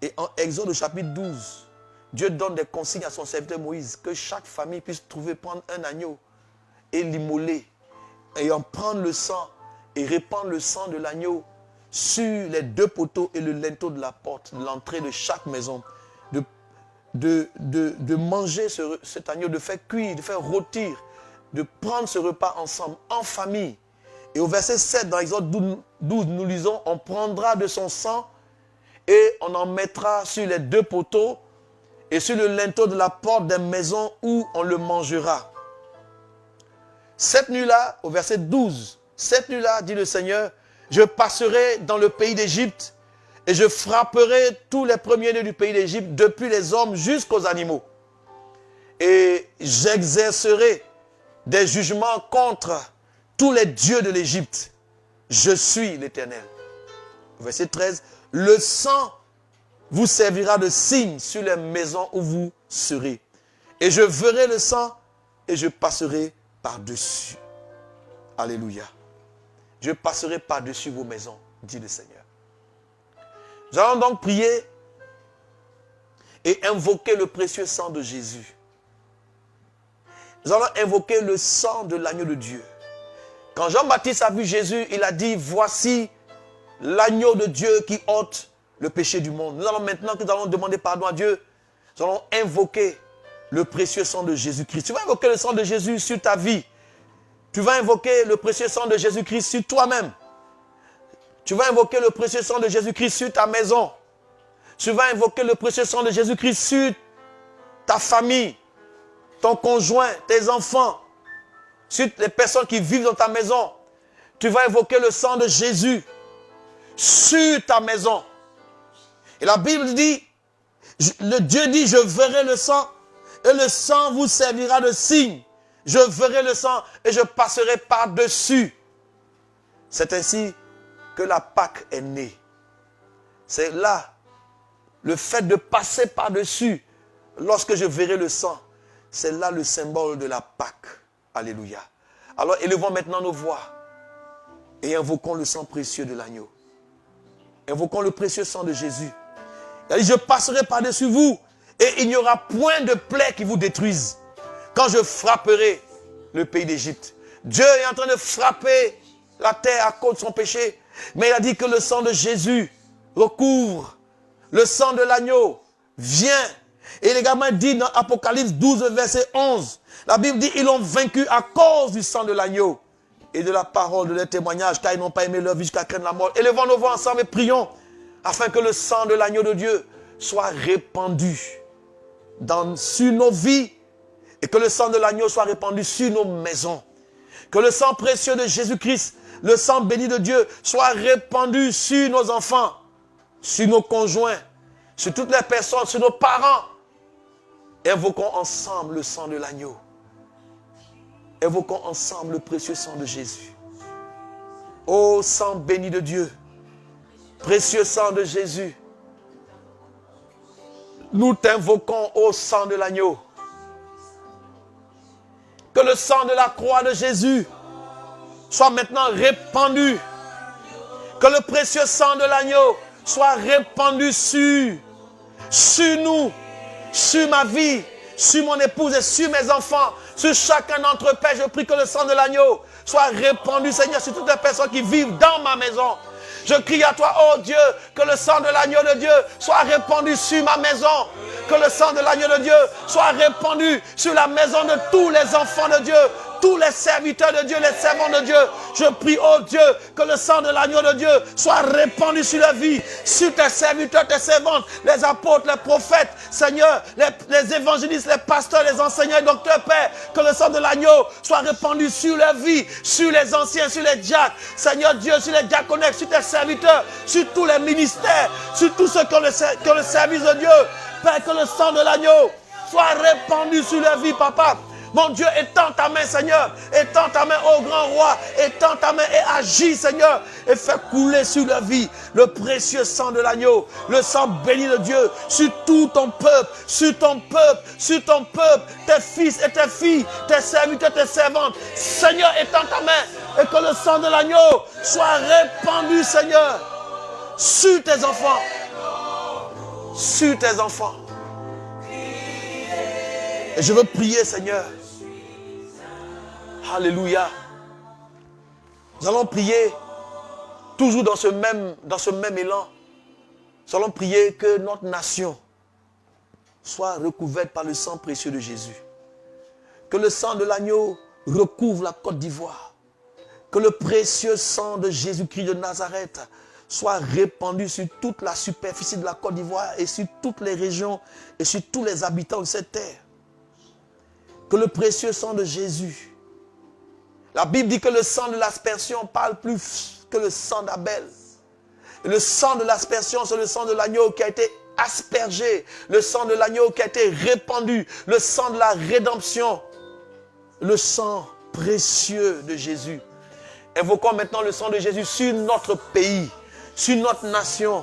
Et en Exode au chapitre 12, Dieu donne des consignes à son serviteur Moïse que chaque famille puisse prendre un agneau et l'immoler et en prendre le sang et répandre le sang de l'agneau sur les 2 poteaux et le linteau de la porte, de l'entrée de chaque maison. De manger cet agneau, de faire cuire, de faire rôtir, de prendre ce repas ensemble, en famille. Et au verset 7, dans Exode 12, nous lisons, on prendra de son sang et on en mettra sur les 2 poteaux et sur le linteau de la porte des maisons où on le mangera. Cette nuit-là, au verset 12, cette nuit-là, dit le Seigneur, je passerai dans le pays d'Égypte et je frapperai tous les premiers-nés du pays d'Égypte, depuis les hommes jusqu'aux animaux. Et j'exercerai des jugements contre tous les dieux de l'Égypte. Je suis l'Éternel. Verset 13. Le sang vous servira de signe sur les maisons où vous serez. Et je verrai le sang et je passerai par-dessus. Alléluia. Je passerai par-dessus vos maisons, dit le Seigneur. Nous allons donc prier et invoquer le précieux sang de Jésus. Nous allons invoquer le sang de l'agneau de Dieu. Quand Jean-Baptiste a vu Jésus, il a dit, voici l'agneau de Dieu qui ôte le péché du monde. Nous allons maintenant que nous allons demander pardon à Dieu, nous allons invoquer le précieux sang de Jésus-Christ. Tu vas invoquer le sang de Jésus sur ta vie. Tu vas invoquer le précieux sang de Jésus-Christ sur toi-même. Tu vas invoquer le précieux sang de Jésus-Christ sur ta maison. Tu vas invoquer le précieux sang de Jésus-Christ sur ta famille, ton conjoint, tes enfants, sur les personnes qui vivent dans ta maison. Tu vas invoquer le sang de Jésus sur ta maison. Et la Bible dit, le Dieu dit, je verrai le sang et le sang vous servira de signe. Je verrai le sang et je passerai par-dessus. C'est ainsi que la Pâque est née. C'est là, le fait de passer par-dessus, lorsque je verrai le sang, c'est là le symbole de la Pâque. Alléluia. Alors élevons maintenant nos voix et invoquons le sang précieux de l'agneau. Invoquons le précieux sang de Jésus. Il a dit, je passerai par-dessus vous et il n'y aura point de plaie qui vous détruise quand je frapperai le pays d'Égypte. Dieu est en train de frapper la terre à cause de son péché. Mais il a dit que le sang de Jésus recouvre. Le sang de l'agneau vient. Et il est également dit dans Apocalypse 12, verset 11. La Bible dit, ils l'ont vaincu à cause du sang de l'agneau et de la parole de leur témoignage, car ils n'ont pas aimé leur vie jusqu'à craindre la mort. Élevons nos voix ensemble et prions, afin que le sang de l'agneau de Dieu soit répandu sur nos vies, et que le sang de l'agneau soit répandu sur nos maisons. Que le sang précieux de Jésus-Christ, le sang béni de Dieu, soit répandu sur nos enfants, sur nos conjoints, sur toutes les personnes, sur nos parents. Invoquons ensemble le sang de l'agneau. Invoquons ensemble le précieux sang de Jésus. Ô sang béni de Dieu, précieux sang de Jésus, nous t'invoquons, ô sang de l'agneau. Que le sang de la croix de Jésus soit maintenant répandu. Que le précieux sang de l'agneau soit répandu sur nous, sur ma vie, sur mon épouse et sur mes enfants, sur chacun d'entre eux. Père, je prie que le sang de l'agneau soit répandu, Seigneur, sur toutes les personnes qui vivent dans ma maison. Je crie à toi, oh Dieu, que le sang de l'agneau de Dieu soit répandu sur ma maison. Que le sang de l'agneau de Dieu soit répandu sur la maison de tous les enfants de Dieu, tous les serviteurs de Dieu, les servants de Dieu. Je prie, oh Dieu, que le sang de l'agneau de Dieu soit répandu sur la vie, sur tes serviteurs, tes servantes, les apôtres, les prophètes, Seigneur, les évangélistes, les pasteurs, les enseignants et docteurs, Père. Que le sang de l'agneau soit répandu sur leur vie, sur les anciens, sur les diacres, Seigneur Dieu, sur les diaconnettes, sur tes serviteurs, sur tous les ministères, sur tous ceux qui ont le service de Dieu. Père, que le sang de l'agneau soit répandu sur leur vie, Papa. Mon Dieu, étends ta main, Seigneur. Étends ta main, ô grand roi. Étends ta main et agis, Seigneur. Et fais couler sur leur vie le précieux sang de l'agneau. Le sang béni de Dieu sur tout ton peuple. Sur ton peuple. Sur ton peuple. Tes fils et tes filles. Tes serviteurs, tes servantes. Seigneur, étends ta main. Et que le sang de l'agneau soit répandu, Seigneur. Sur tes enfants. Sur tes enfants. Et je veux prier, Seigneur. Alléluia. Nous allons prier toujours dans ce même élan. Nous allons prier que notre nation soit recouverte par le sang précieux de Jésus. Que le sang de l'agneau recouvre la Côte d'Ivoire. Que le précieux sang de Jésus-Christ de Nazareth soit répandu sur toute la superficie de la Côte d'Ivoire et sur toutes les régions et sur tous les habitants de cette terre. Que le précieux sang de Jésus, la Bible dit que le sang de l'aspersion parle plus que le sang d'Abel. Et le sang de l'aspersion, c'est le sang de l'agneau qui a été aspergé, le sang de l'agneau qui a été répandu, le sang de la rédemption, le sang précieux de Jésus. Invoquons maintenant le sang de Jésus sur notre pays, sur notre nation,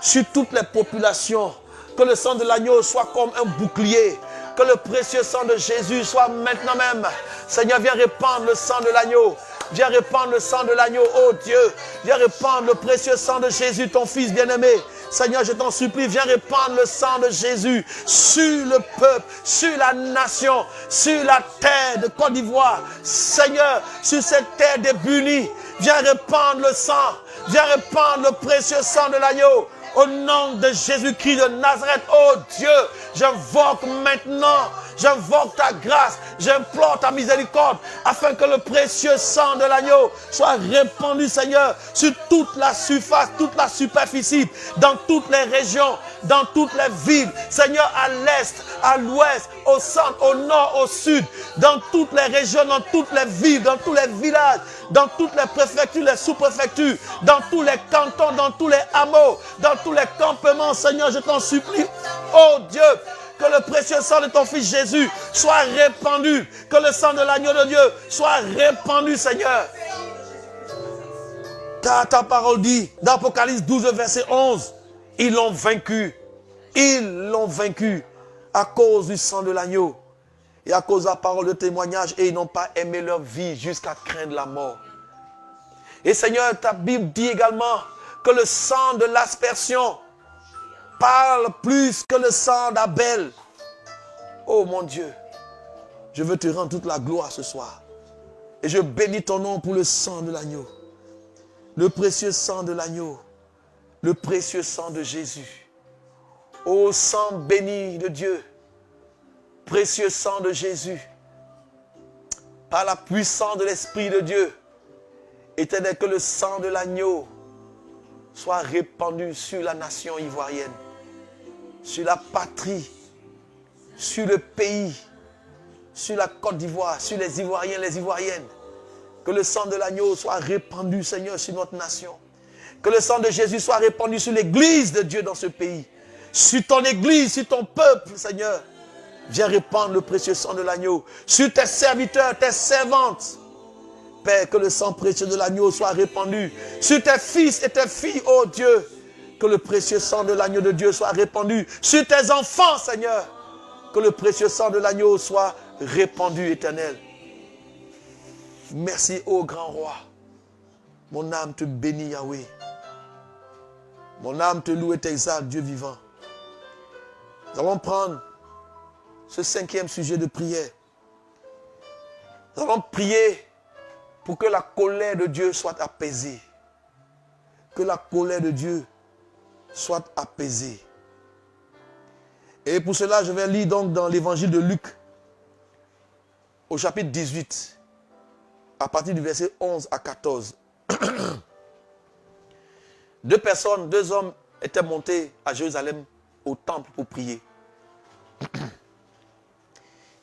sur toutes les populations. Que le sang de l'agneau soit comme un bouclier. Que le précieux sang de Jésus soit maintenant même. Seigneur, viens répandre le sang de l'agneau. Viens répandre le sang de l'agneau, oh Dieu. Viens répandre le précieux sang de Jésus, ton Fils bien-aimé. Seigneur, je t'en supplie, viens répandre le sang de Jésus sur le peuple, sur la nation, sur la terre de Côte d'Ivoire. Seigneur, sur cette terre débunie, viens répandre le sang. Viens répandre le précieux sang de l'agneau. Au nom de Jésus-Christ de Nazareth, oh Dieu, j'invoque maintenant, j'invoque ta grâce, j'implore ta miséricorde, afin que le précieux sang de l'agneau soit répandu, Seigneur, sur toute la surface, toute la superficie, dans toutes les régions, dans toutes les villes, Seigneur, à l'est, à l'ouest, au centre, au nord, au sud, dans toutes les régions, dans toutes les villes, dans tous les villages, dans toutes les préfectures, les sous-préfectures, dans tous les cantons, dans tous les hameaux, dans tous les campements, Seigneur, je t'en supplie, oh Dieu, que le précieux sang de ton Fils Jésus soit répandu, que le sang de l'agneau de Dieu soit répandu, Seigneur. Car ta parole dit, dans Apocalypse 12, verset 11, ils l'ont vaincu à cause du sang de l'agneau et à cause de la parole de témoignage, et ils n'ont pas aimé leur vie jusqu'à craindre la mort. Et Seigneur, ta Bible dit également que que le sang de l'aspersion parle plus que le sang d'Abel. Oh mon Dieu, je veux te rendre toute la gloire ce soir. Et je bénis ton nom pour le sang de l'agneau. Le précieux sang de l'agneau. Le précieux sang de Jésus. Ô sang béni de Dieu. Précieux sang de Jésus. Par la puissance de l'Esprit de Dieu. Éternel, que le sang de l'agneau soit répandu sur la nation ivoirienne. Sur la patrie. Sur le pays. Sur la Côte d'Ivoire, sur les Ivoiriens, les Ivoiriennes. Que le sang de l'agneau soit répandu, Seigneur, sur notre nation. Que le sang de Jésus soit répandu sur l'église de Dieu dans ce pays. Sur ton église, sur ton peuple, Seigneur. Viens répandre le précieux sang de l'agneau. Sur tes serviteurs, tes servantes. Père, que le sang précieux de l'agneau soit répandu. Sur tes fils et tes filles, ô Dieu. Que le précieux sang de l'agneau de Dieu soit répandu. Sur tes enfants, Seigneur. Que le précieux sang de l'agneau soit répandu, Éternel. Merci, ô grand roi. Mon âme te bénit, Yahweh. Mon âme te loue et t'exalte, Dieu vivant. Nous allons prendre ce 5e sujet de prière. Nous allons prier pour que la colère de Dieu soit apaisée. Que la colère de Dieu soit apaisée. Et pour cela, je vais lire donc dans l'évangile de Luc, au chapitre 18, à partir du verset 11 à 14. Deux hommes étaient montés à Jérusalem au temple pour prier.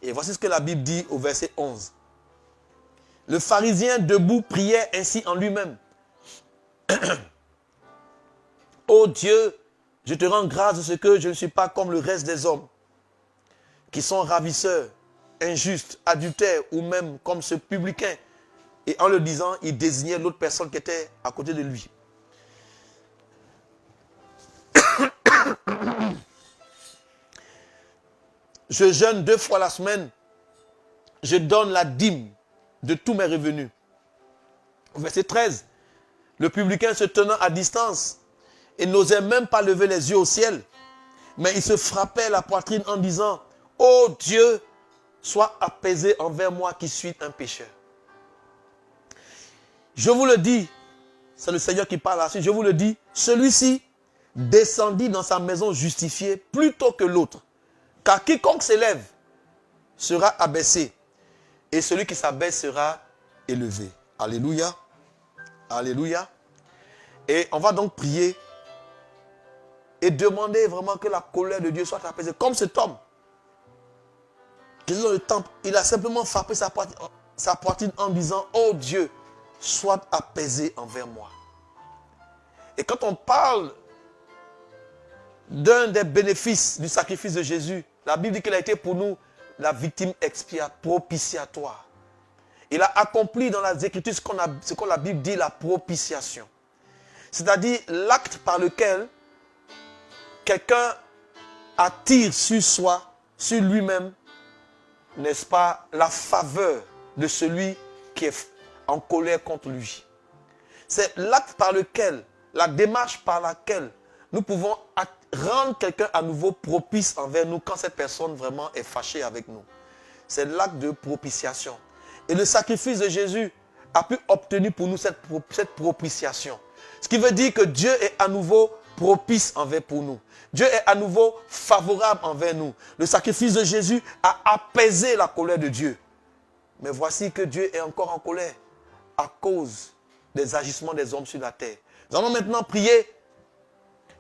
Et voici ce que la Bible dit au verset 11. Le pharisien debout priait ainsi en lui-même. Ô Dieu, je te rends grâce de ce que je ne suis pas comme le reste des hommes, qui sont ravisseurs, injustes, adultères, ou même comme ce publicain. Et en le disant, il désignait l'autre personne qui était à côté de lui. Je jeûne 2 fois la semaine. Je donne la dîme de tous mes revenus. Verset 13. Le publicain se tenant à distance et n'osait même pas lever les yeux au ciel. Mais il se frappait la poitrine en disant, « Ô Dieu, sois apaisé envers moi qui suis un pécheur. » Je vous le dis, c'est le Seigneur qui parle là-dessus, je vous le dis, celui-ci descendit dans sa maison justifié plutôt que l'autre. Car quiconque s'élève sera abaissé, et celui qui s'abaisse sera élevé. Alléluia. Alléluia. Et on va donc prier et demander vraiment que la colère de Dieu soit apaisée. Comme cet homme qui est dans le temple, il a simplement frappé sa poitrine en disant, « Oh Dieu, sois apaisé envers moi. » Et quand on parle d'un des bénéfices du sacrifice de Jésus, la Bible dit qu'il a été pour nous la victime expiatoire, propitiatoire. Il a accompli dans les Écritures ce que la Bible dit la propitiation. C'est-à-dire l'acte par lequel quelqu'un attire sur soi, sur lui-même, n'est-ce pas, la faveur de celui qui est en colère contre lui. C'est l'acte par lequel, la démarche par laquelle nous pouvons rendre quelqu'un à nouveau propice envers nous quand cette personne vraiment est fâchée avec nous. C'est l'acte de propitiation. Et le sacrifice de Jésus a pu obtenir pour nous cette propitiation. Ce qui veut dire que Dieu est à nouveau propice envers pour nous. Dieu est à nouveau favorable envers nous. Le sacrifice de Jésus a apaisé la colère de Dieu. Mais voici que Dieu est encore en colère à cause des agissements des hommes sur la terre. Nous allons maintenant prier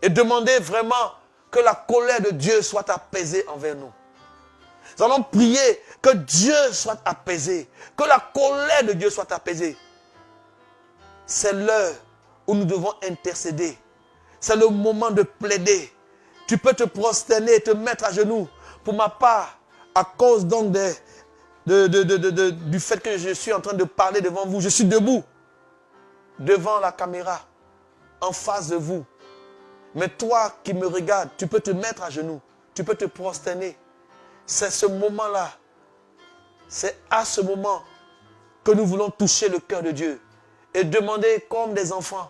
et demander vraiment que la colère de Dieu soit apaisée envers nous. Nous allons prier que Dieu soit apaisé, que la colère de Dieu soit apaisée. C'est l'heure où nous devons intercéder. C'est le moment de plaider. Tu peux te prosterner, te mettre à genoux. Pour ma part, à cause donc du fait que je suis en train de parler devant vous, je suis debout, devant la caméra, en face de vous. Mais toi qui me regardes, tu peux te mettre à genoux, tu peux te prosterner. C'est ce moment-là, c'est à ce moment que nous voulons toucher le cœur de Dieu et demander comme des enfants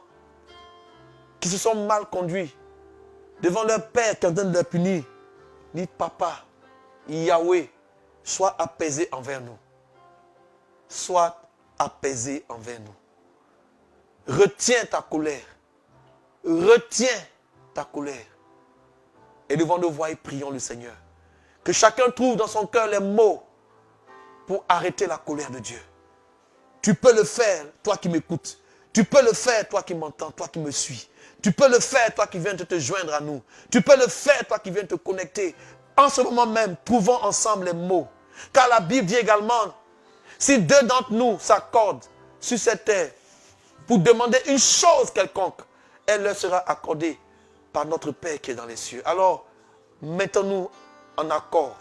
qui se sont mal conduits devant leur père qui est en train de les punir. Dis, papa, Yahweh, sois apaisé envers nous. Sois apaisé envers nous. Retiens ta colère. Retiens ta colère. Et devant nos voix, prions le Seigneur. Que chacun trouve dans son cœur les mots pour arrêter la colère de Dieu. Tu peux le faire, toi qui m'écoutes. Tu peux le faire, toi qui m'entends, toi qui me suis. Tu peux le faire, toi qui viens de te joindre à nous. Tu peux le faire, toi qui viens te connecter. En ce moment même, trouvons ensemble les mots. Car la Bible dit également, si deux d'entre nous s'accordent sur cette terre pour demander une chose quelconque, elle leur sera accordée par notre Père qui est dans les cieux. Alors, mettons-nous en accord.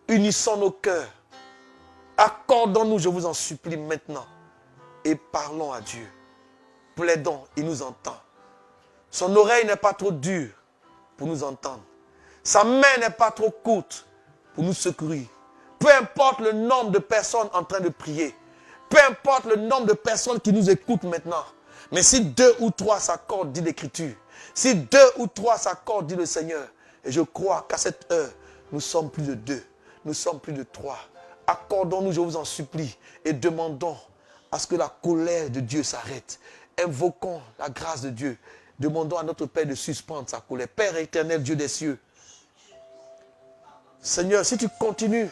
Unissons nos cœurs. Accordons-nous, je vous en supplie maintenant. Et parlons à Dieu. Plaidons, il nous entend. Son oreille n'est pas trop dure pour nous entendre. Sa main n'est pas trop courte pour nous secourir. Peu importe le nombre de personnes en train de prier. Peu importe le nombre de personnes qui nous écoutent maintenant. Mais si 2 ou 3 s'accordent, dit l'Écriture. Si 2 ou 3 s'accordent, dit le Seigneur. Et je crois qu'à cette heure, nous sommes plus de 2. Nous sommes plus de 3. Accordons-nous, je vous en supplie. Et demandons à ce que la colère de Dieu s'arrête. Invoquons la grâce de Dieu. Demandons à notre Père de suspendre sa colère. Père éternel, Dieu des cieux. Seigneur, si tu continues,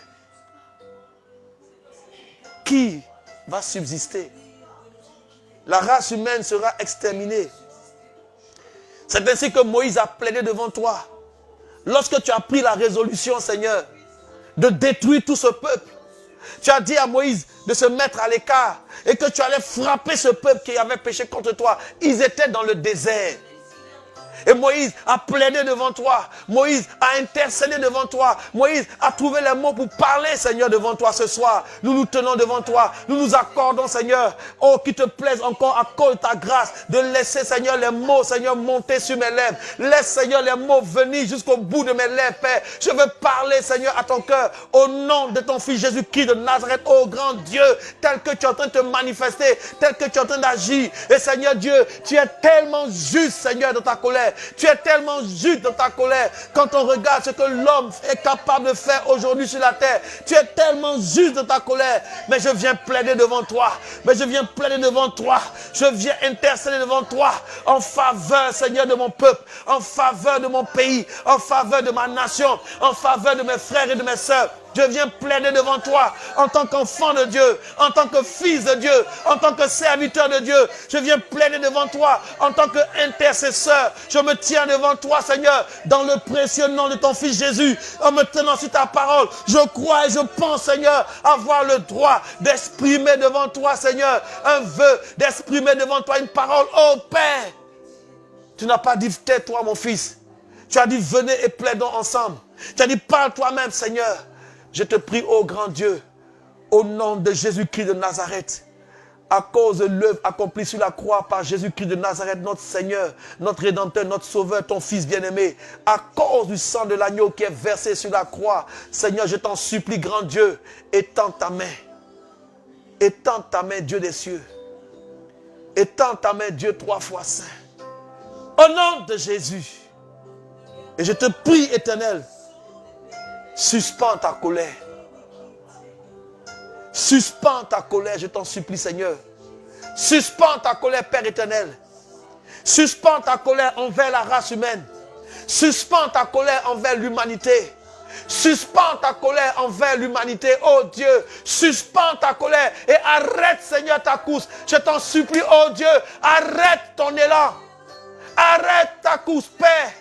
qui va subsister? La race humaine sera exterminée. C'est ainsi que Moïse a plaidé devant toi. Lorsque tu as pris la résolution, Seigneur, de détruire tout ce peuple, tu as dit à Moïse de se mettre à l'écart et que tu allais frapper ce peuple qui avait péché contre toi. Ils étaient dans le désert. Et Moïse a plaidé devant toi. Moïse a intercédé devant toi. Moïse a trouvé les mots pour parler, Seigneur, devant toi ce soir. Nous nous tenons devant toi. Nous nous accordons, Seigneur. Oh, qu'il te plaise encore à cause de ta grâce de laisser, Seigneur, les mots, Seigneur, monter sur mes lèvres. Laisse, Seigneur, les mots venir jusqu'au bout de mes lèvres, Père. Je veux parler, Seigneur, à ton cœur. Au nom de ton Fils Jésus-Christ de Nazareth, oh grand Dieu, tel que tu es en train de te manifester, tel que tu es en train d'agir. Et Seigneur Dieu, tu es tellement juste, Seigneur, dans ta colère. Tu es tellement juste dans ta colère. Quand on regarde ce que l'homme est capable de faire aujourd'hui sur la terre, tu es tellement juste dans ta colère. Mais je viens plaider devant toi. Mais je viens plaider devant toi. Je viens intercéder devant toi en faveur, Seigneur, de mon peuple, en faveur de mon pays, en faveur de ma nation, en faveur de mes frères et de mes sœurs. Je viens plaider devant toi en tant qu'enfant de Dieu, en tant que fils de Dieu, en tant que serviteur de Dieu. Je viens plaider devant toi en tant qu'intercesseur. Je me tiens devant toi, Seigneur, dans le précieux nom de ton Fils Jésus, en me tenant sur ta parole. Je crois et je pense, Seigneur, avoir le droit d'exprimer devant toi, Seigneur, un vœu, d'exprimer devant toi une parole. Oh Père, tu n'as pas dit tais-toi, mon fils. Tu as dit venez et plaidons ensemble. Tu as dit parle toi-même, Seigneur. Je te prie, ô grand Dieu, au nom de Jésus-Christ de Nazareth, à cause de l'œuvre accomplie sur la croix par Jésus-Christ de Nazareth, notre Seigneur, notre Rédempteur, notre Sauveur, ton Fils bien-aimé, à cause du sang de l'agneau qui est versé sur la croix, Seigneur, je t'en supplie, grand Dieu, étends ta main, Dieu des cieux, étends ta main, Dieu 3 fois saint, au nom de Jésus, et je te prie, Éternel, suspends ta colère. Suspends ta colère, je t'en supplie, Seigneur. Suspends ta colère, Père éternel. Suspends ta colère envers la race humaine. Suspends ta colère envers l'humanité. Suspends ta colère envers l'humanité, oh Dieu. Suspends ta colère et arrête, Seigneur, ta course. Je t'en supplie, oh Dieu, arrête ton élan. Arrête ta course, Père.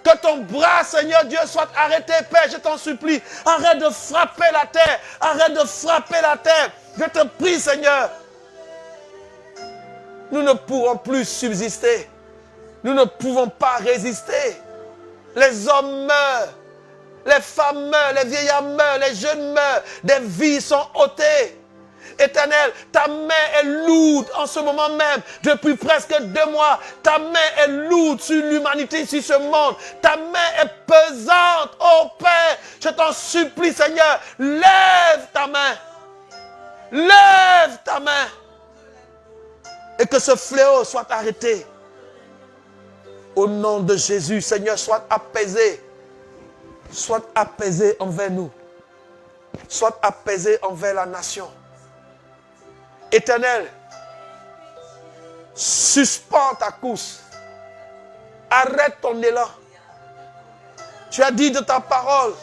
Que ton bras, Seigneur Dieu, soit arrêté, Père, je t'en supplie. Arrête de frapper la terre. Arrête de frapper la terre. Je te prie, Seigneur. Nous ne pourrons plus subsister. Nous ne pouvons pas résister. Les hommes meurent. Les femmes meurent. Les vieillards meurent. Les jeunes meurent. Des vies sont ôtées. Éternel, ta main est lourde en ce moment même, depuis presque 2 mois. Ta main est lourde sur l'humanité, sur ce monde. Ta main est pesante, oh Père. Je t'en supplie, Seigneur, lève ta main. Lève ta main. Et que ce fléau soit arrêté. Au nom de Jésus, Seigneur, sois apaisé. Sois apaisé envers nous. Sois apaisé envers la nation. Éternel, suspends ta course. Arrête ton élan. Tu as dit de ta parole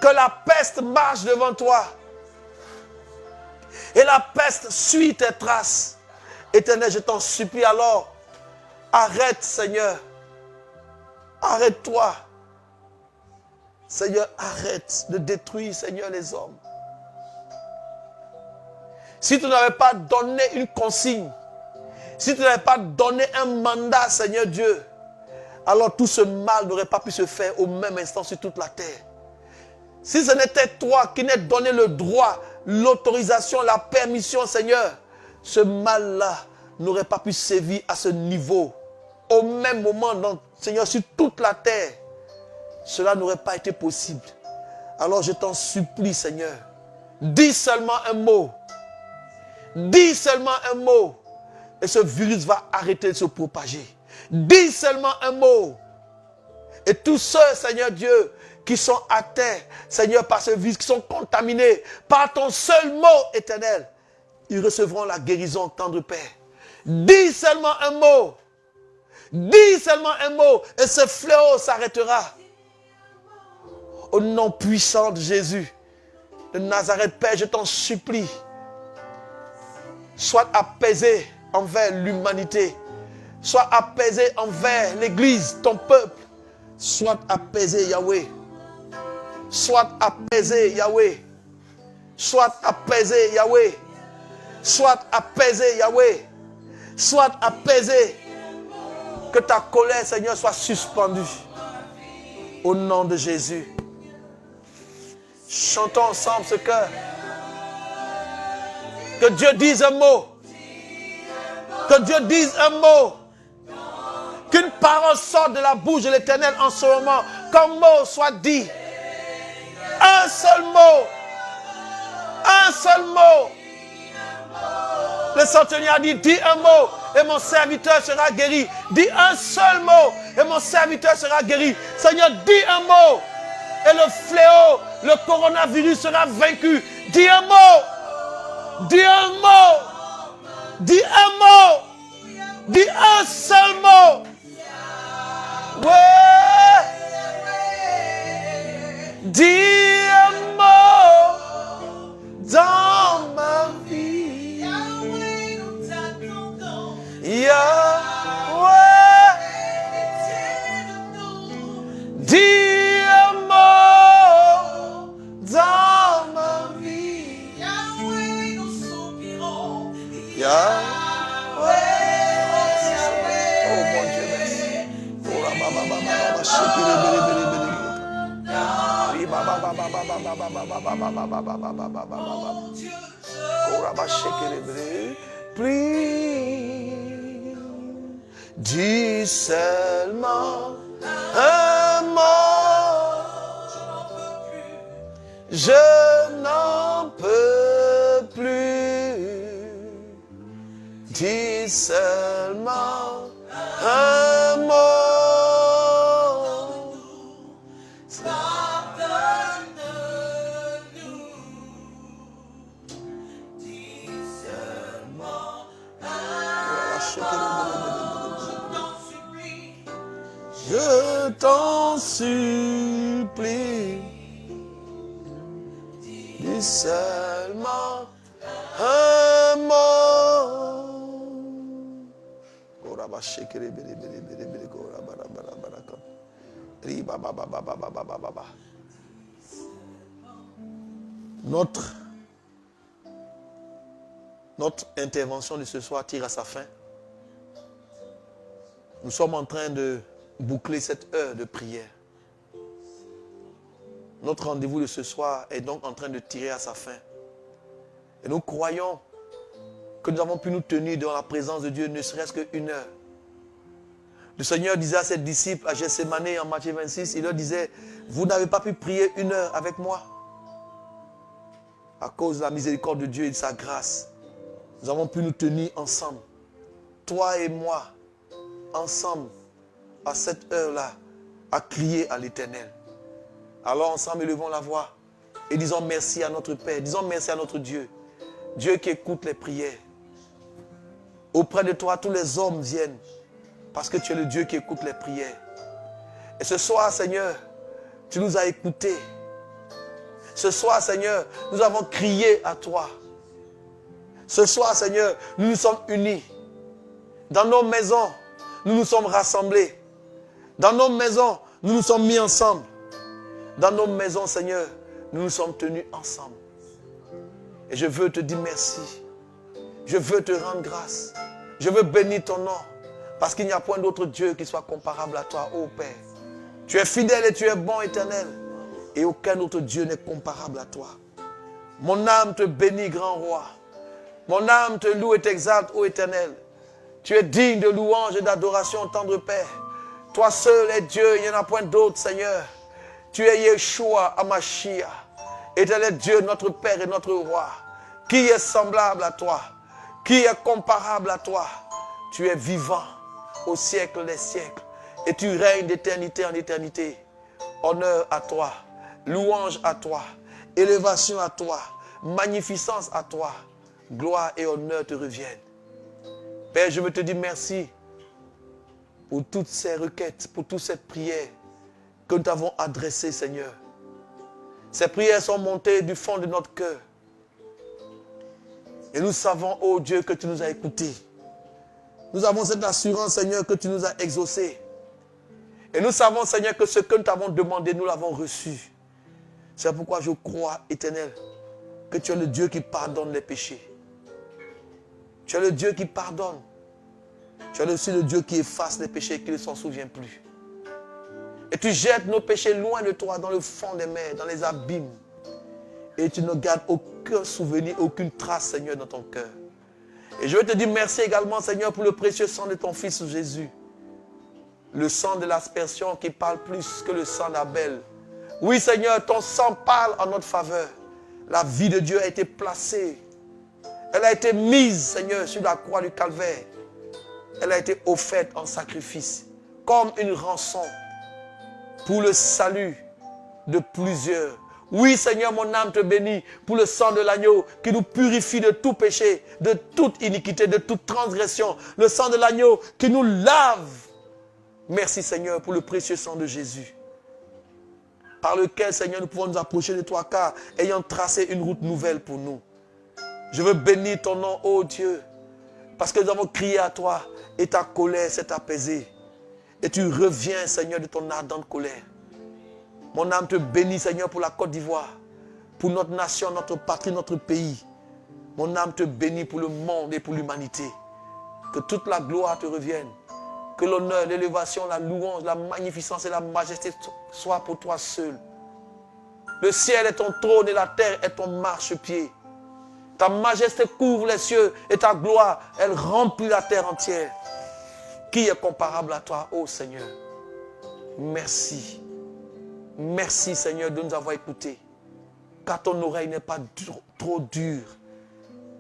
que la peste marche devant toi. Et la peste suit tes traces. Éternel, je t'en supplie alors. Arrête, Seigneur. Arrête-toi. Seigneur, arrête de détruire, Seigneur, les hommes. Si tu n'avais pas donné une consigne, si tu n'avais pas donné un mandat, Seigneur Dieu, alors tout ce mal n'aurait pas pu se faire au même instant sur toute la terre. Si ce n'était toi qui n'as donné le droit, l'autorisation, la permission, Seigneur, ce mal-là n'aurait pas pu sévir à ce niveau. Au même moment, Seigneur, sur toute la terre, cela n'aurait pas été possible. Alors je t'en supplie, Seigneur, dis seulement un mot. Dis seulement un mot. Et ce virus va arrêter de se propager. Dis seulement un mot. Et tous ceux, Seigneur Dieu, qui sont atteints, Seigneur, par ce virus, qui sont contaminés par ton seul mot éternel, ils recevront la guérison, tendre Père. Dis seulement un mot. Dis seulement un mot et ce fléau s'arrêtera. Au nom puissant de Jésus de Nazareth, Père, je t'en supplie. Sois apaisé envers l'humanité. Sois apaisé envers l'Église, ton peuple. Sois apaisé, Yahweh. Sois apaisé, Yahweh. Sois apaisé, Yahweh. Sois apaisé, Yahweh. Sois apaisé. Que ta colère, Seigneur, soit suspendue. Au nom de Jésus. Chantons ensemble ce cœur. Que Dieu dise un mot. Que Dieu dise un mot. Qu'une parole sorte de la bouche de l'Éternel en ce moment. Qu'un mot soit dit. Un seul mot. Un seul mot. Le centenier a dit, dis un mot et mon serviteur sera guéri. Dis un seul mot et mon serviteur sera guéri. Seigneur, dis un mot et le fléau, le coronavirus sera vaincu. Dis un mot. Dis un mot. Dis un mot. Dis un seul mot. Ouais. Dis un mot dans ma vie. Yahweh. Dis un mot dans ma vie. Yahweh, nous soupirons. Yahweh. Oh mon Dieu, merci. Oh la baba baba baba shikiri bili bili bili. Ri baba baba baba baba baba baba baba baba. Oh la baba shikiri bili. Prie, dis seulement un mot. Je n'en peux plus. Dis seulement un mot. Je t'en supplie, dis seulement un mot. Notre intervention de ce soir tire à sa fin. Nous sommes en train de boucler cette heure de prière. Notre rendez-vous de ce soir est donc en train de tirer à sa fin. Et nous croyons que nous avons pu nous tenir dans la présence de Dieu ne serait-ce qu'une heure. Le Seigneur disait à ses disciples à Gethsémane en Matthieu 26, il leur disait, vous n'avez pas pu prier une heure avec moi. À cause de la miséricorde de Dieu et de sa grâce, nous avons pu nous tenir ensemble. Toi et moi, ensemble, à cette heure-là à crier à l'Éternel. Alors ensemble, élevons la voix et disons merci à notre Père, disons merci à notre Dieu. Dieu qui écoute les prières. Auprès de toi, tous les hommes viennent parce que tu es le Dieu qui écoute les prières. Et ce soir, Seigneur, tu nous as écoutés. Ce soir, Seigneur, nous avons crié à toi. Ce soir, Seigneur, nous nous sommes unis. Dans nos maisons, nous nous sommes rassemblés. Dans nos maisons, nous nous sommes mis ensemble. Dans nos maisons, Seigneur, nous nous sommes tenus ensemble. Et je veux te dire merci. Je veux te rendre grâce. Je veux bénir ton nom. Parce qu'il n'y a point d'autre Dieu qui soit comparable à toi, ô Père. Tu es fidèle et tu es bon, Éternel. Et aucun autre Dieu n'est comparable à toi. Mon âme te bénit, grand roi. Mon âme te loue et t'exalte, ô Éternel. Tu es digne de louange et d'adoration, tendre Père. Toi seul es Dieu, il n'y en a point d'autre, Seigneur. Tu es Yeshua, Amashia. Éternel Dieu, notre Père et notre Roi. Qui est semblable à toi? Qui est comparable à toi? Tu es vivant au siècle des siècles. Et tu règnes d'éternité en éternité. Honneur à toi. Louange à toi. Élévation à toi. Magnificence à toi. Gloire et honneur te reviennent. Père, je veux te dire merci pour toutes ces requêtes, pour toute cette prière que nous t'avons adressée, Seigneur. Ces prières sont montées du fond de notre cœur. Et nous savons, ô Dieu, que tu nous as écoutés. Nous avons cette assurance, Seigneur, que tu nous as exaucés. Et nous savons, Seigneur, que ce que nous t'avons demandé, nous l'avons reçu. C'est pourquoi je crois, Éternel, que tu es le Dieu qui pardonne les péchés. Tu es le Dieu qui pardonne. Tu es aussi le Dieu qui efface les péchés et qui ne s'en souvient plus. Et tu jettes nos péchés loin de toi, dans le fond des mers, dans les abîmes. Et tu ne gardes aucun souvenir, aucune trace, Seigneur, dans ton cœur. Et je veux te dire merci également, Seigneur, pour le précieux sang de ton Fils Jésus. Le sang de l'aspersion qui parle plus que le sang d'Abel. Oui, Seigneur, ton sang parle en notre faveur. La vie de Dieu a été placée. Elle a été mise, Seigneur, sur la croix du calvaire. Elle a été offerte en sacrifice, comme une rançon pour le salut de plusieurs. Oui, Seigneur, mon âme te bénit pour le sang de l'agneau qui nous purifie de tout péché, de toute iniquité, de toute transgression. Le sang de l'agneau qui nous lave. Merci, Seigneur, pour le précieux sang de Jésus, par lequel, Seigneur, nous pouvons nous approcher de toi, car ayant tracé une route nouvelle pour nous. Je veux bénir ton nom, ô Dieu, parce que nous avons crié à toi et ta colère s'est apaisée. Et tu reviens, Seigneur, de ton ardente colère. Mon âme te bénit, Seigneur, pour la Côte d'Ivoire, pour notre nation, notre patrie, notre pays. Mon âme te bénit pour le monde et pour l'humanité. Que toute la gloire te revienne. Que l'honneur, l'élévation, la louange, la magnificence et la majesté soient pour toi seul. Le ciel est ton trône et la terre est ton marchepied. Ta majesté couvre les cieux et ta gloire, elle remplit la terre entière. Qui est comparable à toi, ô Seigneur? Merci. Merci, Seigneur, de nous avoir écoutés. Car ton oreille n'est pas trop dure,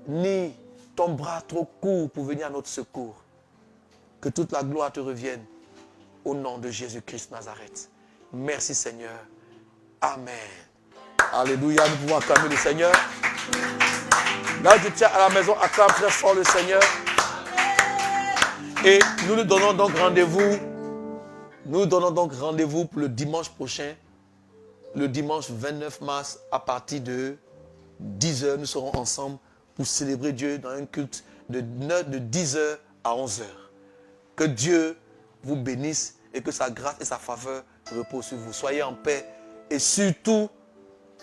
ni ton bras trop court pour venir à notre secours. Que toute la gloire te revienne au nom de Jésus-Christ Nazareth. Merci, Seigneur. Amen. Alléluia, nous pouvons acclamer le Seigneur. Là, tu tiens à la maison, acclame très fort le Seigneur. Et nous nous donnons donc rendez-vous. Nous donnons donc rendez-vous pour le dimanche prochain. Le dimanche 29 mars, à partir de 10h, nous serons ensemble pour célébrer Dieu dans un culte de 10h à 11h. Que Dieu vous bénisse et que sa grâce et sa faveur reposent sur vous. Soyez en paix et surtout,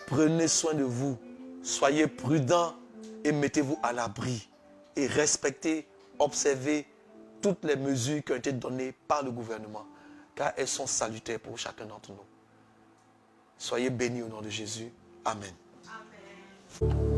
prenez soin de vous. Soyez prudents et mettez-vous à l'abri. Et respectez, observez toutes les mesures qui ont été données par le gouvernement, car elles sont salutaires pour chacun d'entre nous. Soyez bénis au nom de Jésus. Amen. Amen.